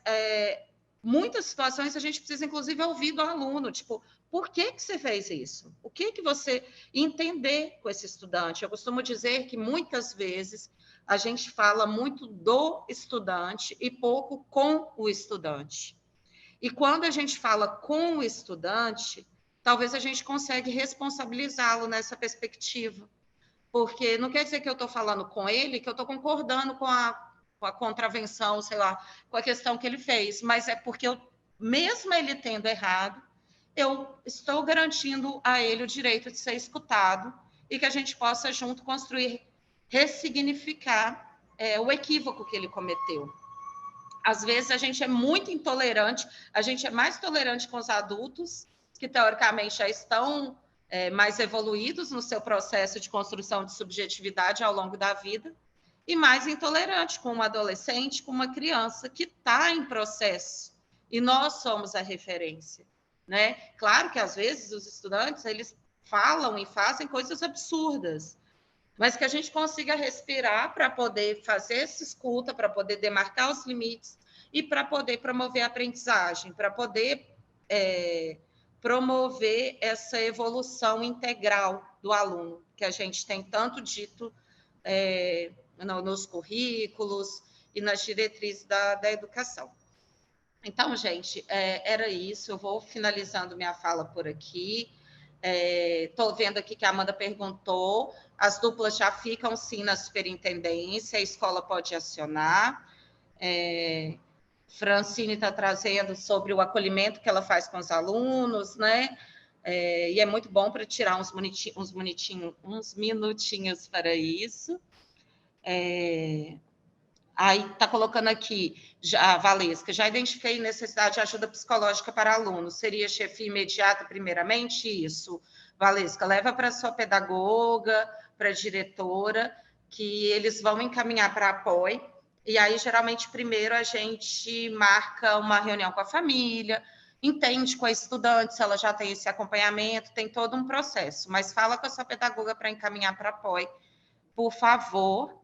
muitas situações a gente precisa, inclusive, ouvir do aluno, tipo, por que você fez isso? O que você entender com esse estudante? Eu costumo dizer que, muitas vezes, a gente fala muito do estudante e pouco com o estudante. E quando a gente fala com o estudante, talvez a gente consiga responsabilizá-lo nessa perspectiva. Porque não quer dizer que eu estou falando com ele, que eu estou concordando com a contravenção, sei lá, com a questão que ele fez, mas é porque mesmo ele tendo errado, eu estou garantindo a ele o direito de ser escutado e que a gente possa, junto, construir, ressignificar o equívoco que ele cometeu. Às vezes a gente é muito intolerante, a gente é mais tolerante com os adultos, que teoricamente já estão mais evoluídos no seu processo de construção de subjetividade ao longo da vida, e mais intolerante com um adolescente, com uma criança que está em processo, e nós somos a referência, né? Claro que às vezes os estudantes, eles falam e fazem coisas absurdas, mas que a gente consiga respirar para poder fazer essa escuta, para poder demarcar os limites e para poder promover a aprendizagem, para poder promover essa evolução integral do aluno, que a gente tem tanto dito nos currículos e nas diretrizes da educação. Então, gente, era isso. Eu vou finalizando minha fala por aqui. Estou vendo aqui que a Amanda perguntou, as duplas já ficam, sim, na superintendência, a escola pode acionar. Francine está trazendo sobre o acolhimento que ela faz com os alunos, né? E é muito bom para tirar uns minutinhos para isso. Aí está colocando aqui, a Valesca, já identifiquei necessidade de ajuda psicológica para alunos, seria chefia imediata primeiramente? Isso, Valesca, leva para a sua pedagoga, para a diretora, que eles vão encaminhar para apoio, e aí geralmente primeiro a gente marca uma reunião com a família, entende com a estudante se ela já tem esse acompanhamento, tem todo um processo, mas fala com a sua pedagoga para encaminhar para apoio, por favor.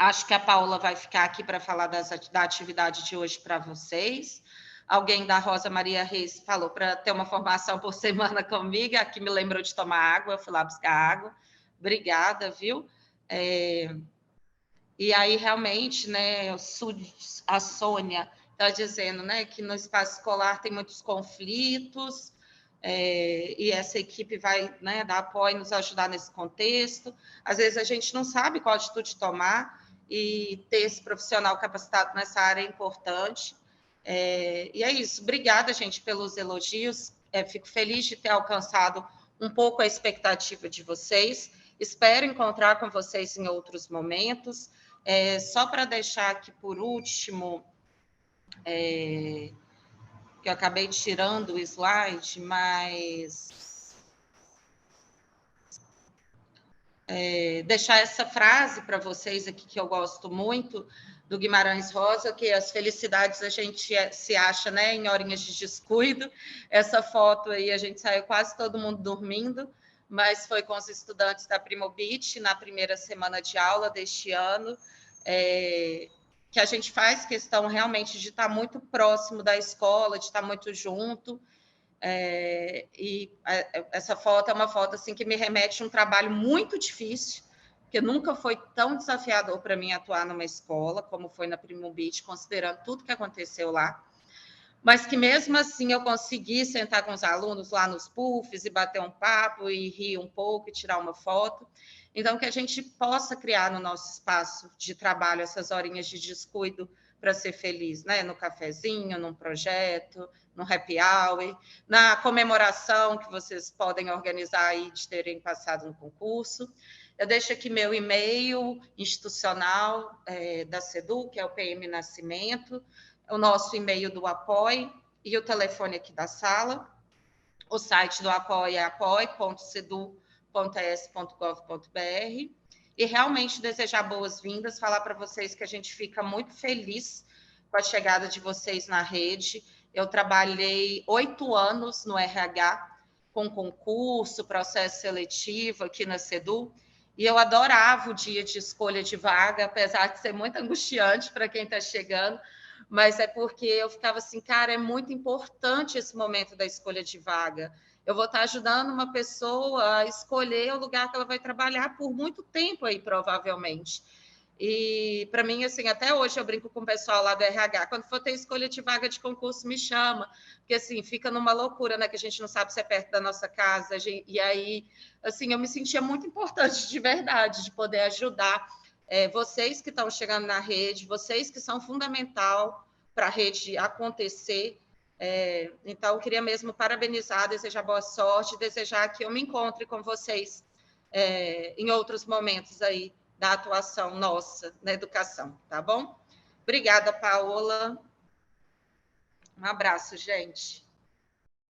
Acho que a Paula vai ficar aqui para falar da atividade de hoje para vocês. Alguém da Rosa Maria Reis falou para ter uma formação por semana comigo, aqui me lembrou de tomar água, eu fui lá buscar água. Obrigada, viu? E aí, realmente, né, a Sônia está dizendo, né, que no espaço escolar tem muitos conflitos, e essa equipe vai, né, dar apoio e nos ajudar nesse contexto. Às vezes a gente não sabe qual atitude tomar, e ter esse profissional capacitado nessa área é importante. E é isso. Obrigada, gente, pelos elogios. Fico feliz de ter alcançado um pouco a expectativa de vocês. Espero encontrar com vocês em outros momentos. Só para deixar aqui por último, que eu acabei tirando o slide, mas deixar essa frase para vocês aqui, que eu gosto muito, do Guimarães Rosa, que as felicidades a gente se acha, né, em horinhas de descuido. Essa foto aí, a gente saiu quase todo mundo dormindo, mas foi com os estudantes da Primobit, na primeira semana de aula deste ano, que a gente faz questão realmente de estar muito próximo da escola, de estar muito junto. E essa foto é uma foto assim, que me remete a um trabalho muito difícil, porque nunca foi tão desafiador para mim atuar numa escola, como foi na Primobit, considerando tudo que aconteceu lá, mas que mesmo assim eu consegui sentar com os alunos lá nos puffs e bater um papo e rir um pouco e tirar uma foto. Então, que a gente possa criar no nosso espaço de trabalho essas horinhas de descuido para ser feliz, né? No cafezinho, num projeto, no happy hour, na comemoração que vocês podem organizar aí de terem passado no concurso. Eu deixo aqui meu e-mail institucional da SEDU, que é o PM Nascimento, o nosso e-mail do apoio e o telefone aqui da sala. O site do apoio é apoio.sedu.es.gov.br. E realmente desejar boas-vindas, falar para vocês que a gente fica muito feliz com a chegada de vocês na rede. Eu trabalhei 8 anos no RH, com concurso, processo seletivo aqui na SEDU, e eu adorava o dia de escolha de vaga, apesar de ser muito angustiante para quem está chegando, mas é porque eu ficava assim, cara, é muito importante esse momento da escolha de vaga. Eu vou estar ajudando uma pessoa a escolher o lugar que ela vai trabalhar por muito tempo aí, provavelmente. E para mim, assim, até hoje eu brinco com o pessoal lá do RH, quando for ter escolha de vaga de concurso, me chama, porque assim, fica numa loucura, né, que a gente não sabe se é perto da nossa casa, e aí, assim, eu me sentia muito importante de verdade, de poder ajudar vocês que estão chegando na rede, vocês que são fundamental para a rede acontecer. Então, eu queria mesmo parabenizar, desejar boa sorte, desejar que eu me encontre com vocês em outros momentos aí da atuação nossa na educação, tá bom? Obrigada, Paola. Um abraço, gente.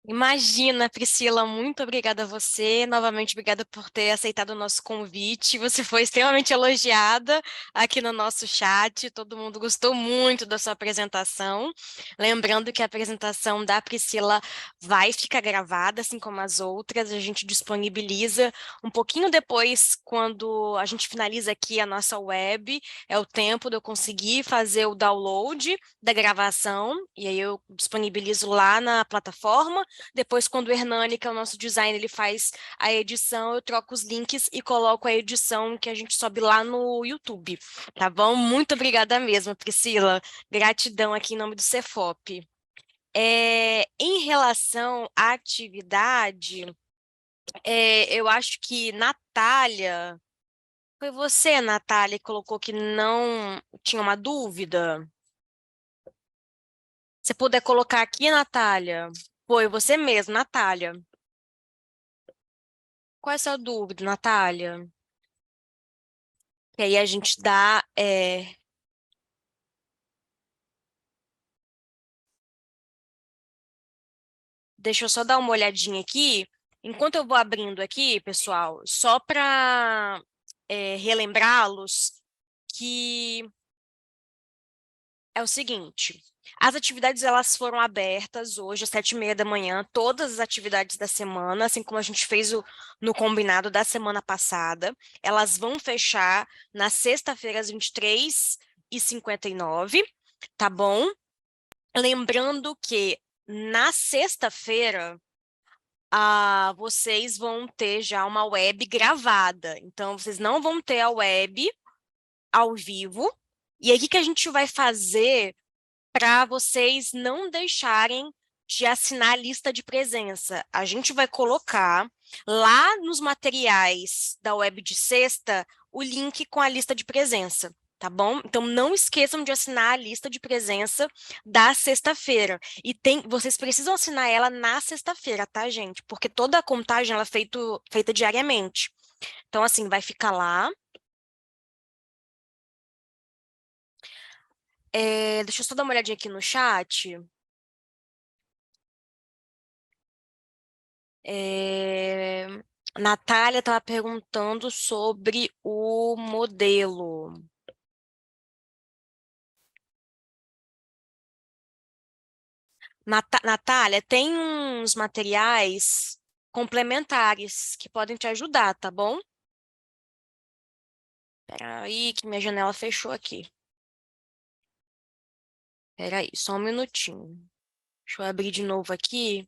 Imagina, Priscila, muito obrigada a você. Novamente, obrigada por ter aceitado o nosso convite. Você foi extremamente elogiada aqui no nosso chat. Todo mundo gostou muito da sua apresentação. Lembrando que a apresentação da Priscila vai ficar gravada, assim como as outras. A gente disponibiliza um pouquinho depois, quando a gente finaliza aqui a nossa web. É o tempo de eu conseguir fazer o download da gravação. E aí eu disponibilizo lá na plataforma. Depois, quando o Hernani, que é o nosso designer, ele faz a edição, eu troco os links e coloco a edição que a gente sobe lá no YouTube, tá bom? Muito obrigada mesmo, Priscila. Gratidão aqui em nome do Cefop. Em relação à atividade, eu acho que Natália, foi você, Natália, que colocou que não tinha uma dúvida? Se puder colocar aqui, Natália. Foi você mesmo, Natália. Qual é a sua dúvida, Natália? Que aí a gente dá... Deixa eu só dar uma olhadinha aqui. Enquanto eu vou abrindo aqui, pessoal, só para relembrá-los que é o seguinte... As atividades elas foram abertas hoje às 7h30 da manhã, todas as atividades da semana, assim como a gente fez no combinado da semana passada. Elas vão fechar na sexta-feira, às 23h59, tá bom? Lembrando que na sexta-feira, vocês vão ter já uma web gravada. Então, vocês não vão ter a web ao vivo. E aí, o que a gente vai fazer para vocês não deixarem de assinar a lista de presença? A gente vai colocar lá nos materiais da web de sexta o link com a lista de presença, tá bom? Então, não esqueçam de assinar a lista de presença da sexta-feira. E vocês precisam assinar ela na sexta-feira, tá, gente? Porque toda a contagem ela é feita diariamente. Então, assim, vai ficar lá. Deixa eu só dar uma olhadinha aqui no chat. Natália estava perguntando sobre o modelo. Natália, tem uns materiais complementares que podem te ajudar, tá bom? Espera aí que minha janela fechou aqui. Espera aí, só um minutinho. Deixa eu abrir de novo aqui.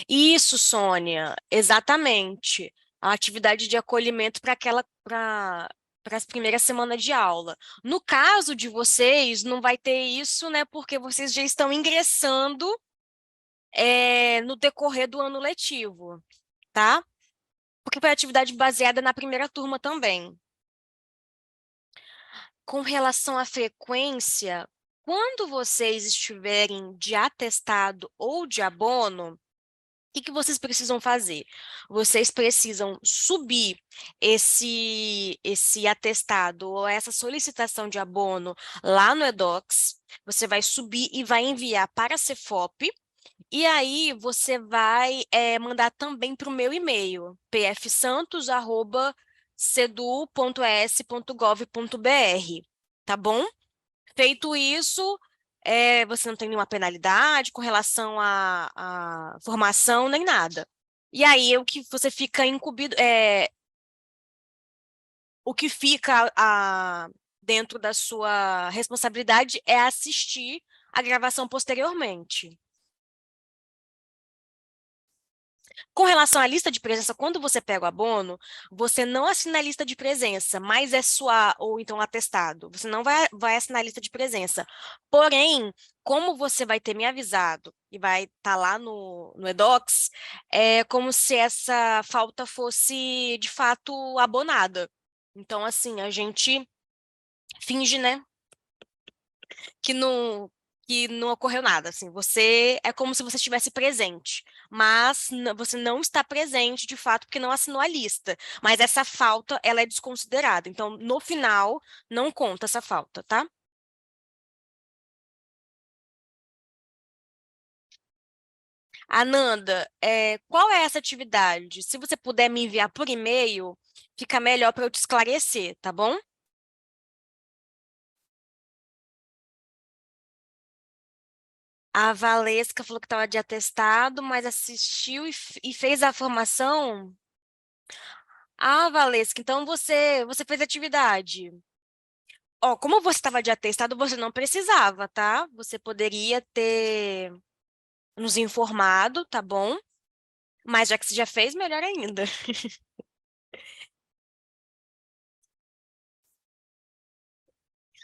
Isso, Sônia, exatamente. A atividade de acolhimento para as primeiras semanas de aula. No caso de vocês, não vai ter isso, né? Porque vocês já estão ingressando no decorrer do ano letivo, tá? Porque foi atividade baseada na primeira turma também. Com relação à frequência, quando vocês estiverem de atestado ou de abono, o que vocês precisam fazer? Vocês precisam subir esse atestado ou essa solicitação de abono lá no eDocs. Você vai subir e vai enviar para a Cefop. E aí você vai mandar também para o meu e-mail, pfsantos@cedu.es.gov.br, tá bom? Feito isso, você não tem nenhuma penalidade com relação à formação nem nada. E aí o que você fica incumbido, O que fica dentro da sua responsabilidade é assistir a gravação posteriormente. Com relação à lista de presença, quando você pega o abono, você não assina a lista de presença, mas é sua, ou então atestado. Você não vai assinar a lista de presença. Porém, como você vai ter me avisado e vai estar lá no eDocs, é como se essa falta fosse, de fato, abonada. Então, assim, a gente finge, né, que não ocorreu nada, assim, você é como se você estivesse presente, mas você não está presente de fato porque não assinou a lista, mas essa falta, ela é desconsiderada, então no final não conta essa falta, tá? Ananda, qual é essa atividade? Se você puder me enviar por e-mail, fica melhor para eu te esclarecer, tá bom? A Valesca falou que estava de atestado, mas assistiu e fez a formação. Ah, Valesca, então você fez atividade. Ó, como você estava de atestado, você não precisava, tá? Você poderia ter nos informado, tá bom? Mas já que você já fez, melhor ainda.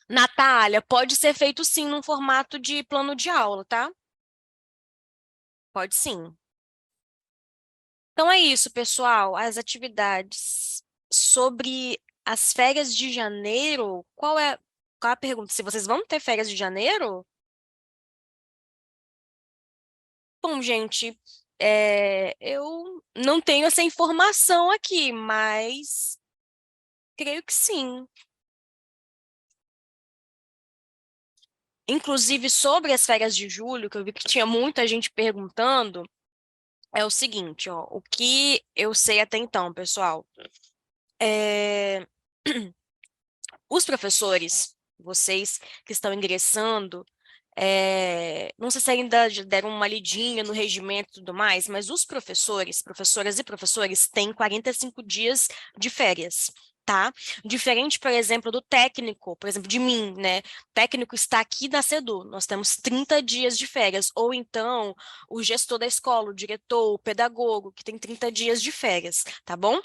Natália, pode ser feito sim num formato de plano de aula, tá? Pode sim. Então é isso, pessoal. As atividades sobre as férias de janeiro, qual é a pergunta? Se vocês vão ter férias de janeiro? Bom, gente, eu não tenho essa informação aqui, mas creio que sim. Inclusive, sobre as férias de julho, que eu vi que tinha muita gente perguntando, é o seguinte, ó, o que eu sei até então, pessoal, é... os professores, vocês que estão ingressando, não sei se ainda deram uma lidinha no regimento e tudo mais, mas os professores, professoras e professores têm 45 dias de férias, tá? Diferente, por exemplo, do técnico, por exemplo, de mim, né? O técnico está aqui na SEDU, nós temos 30 dias de férias, ou então o gestor da escola, o diretor, o pedagogo, que tem 30 dias de férias, tá bom?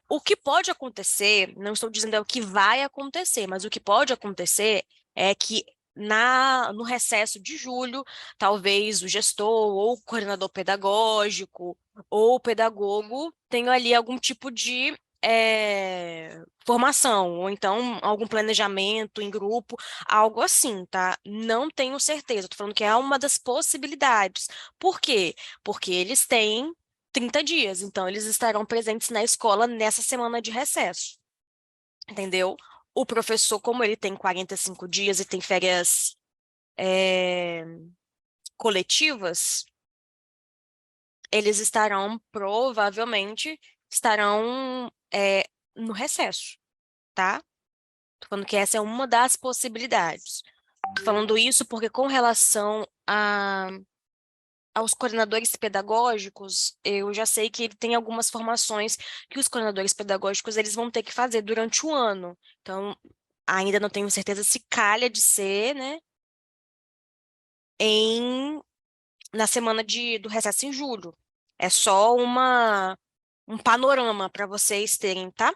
O que pode acontecer, não estou dizendo é o que vai acontecer, mas o que pode acontecer é que no recesso de julho, talvez o gestor ou o coordenador pedagógico ou o pedagogo tenham ali algum tipo de formação, ou então algum planejamento em grupo, algo assim, tá? Não tenho certeza, estou falando que é uma das possibilidades. Por quê? Porque eles têm 30 dias, então eles estarão presentes na escola nessa semana de recesso, entendeu? O professor, como ele tem 45 dias e tem férias coletivas, eles estarão no recesso, tá? Tô falando que essa é uma das possibilidades. Tô falando isso porque com relação aos coordenadores pedagógicos, eu já sei que ele tem algumas formações que os coordenadores pedagógicos eles vão ter que fazer durante o ano. Então, ainda não tenho certeza se calha de ser, né, na semana do recesso em julho. É só um panorama para vocês terem, tá?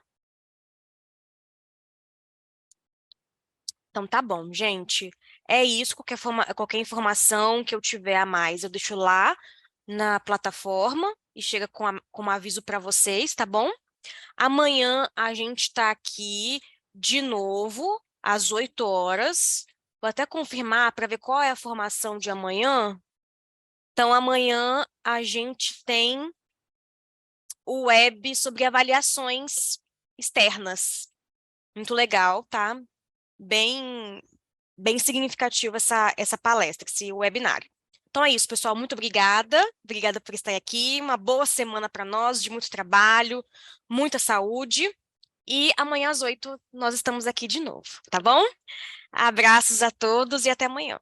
Então tá bom, gente. É isso, qualquer informação que eu tiver a mais, eu deixo lá na plataforma e chega com um aviso para vocês, tá bom? Amanhã a gente está aqui de novo, às 8 horas. Vou até confirmar para ver qual é a formação de amanhã. Então, amanhã a gente tem o web sobre avaliações externas. Muito legal, tá? Bem significativo essa palestra, esse webinário. Então é isso, pessoal. Muito obrigada. Obrigada por estar aqui. Uma boa semana para nós, de muito trabalho, muita saúde. E amanhã às 8 nós estamos aqui de novo, tá bom? Abraços a todos e até amanhã.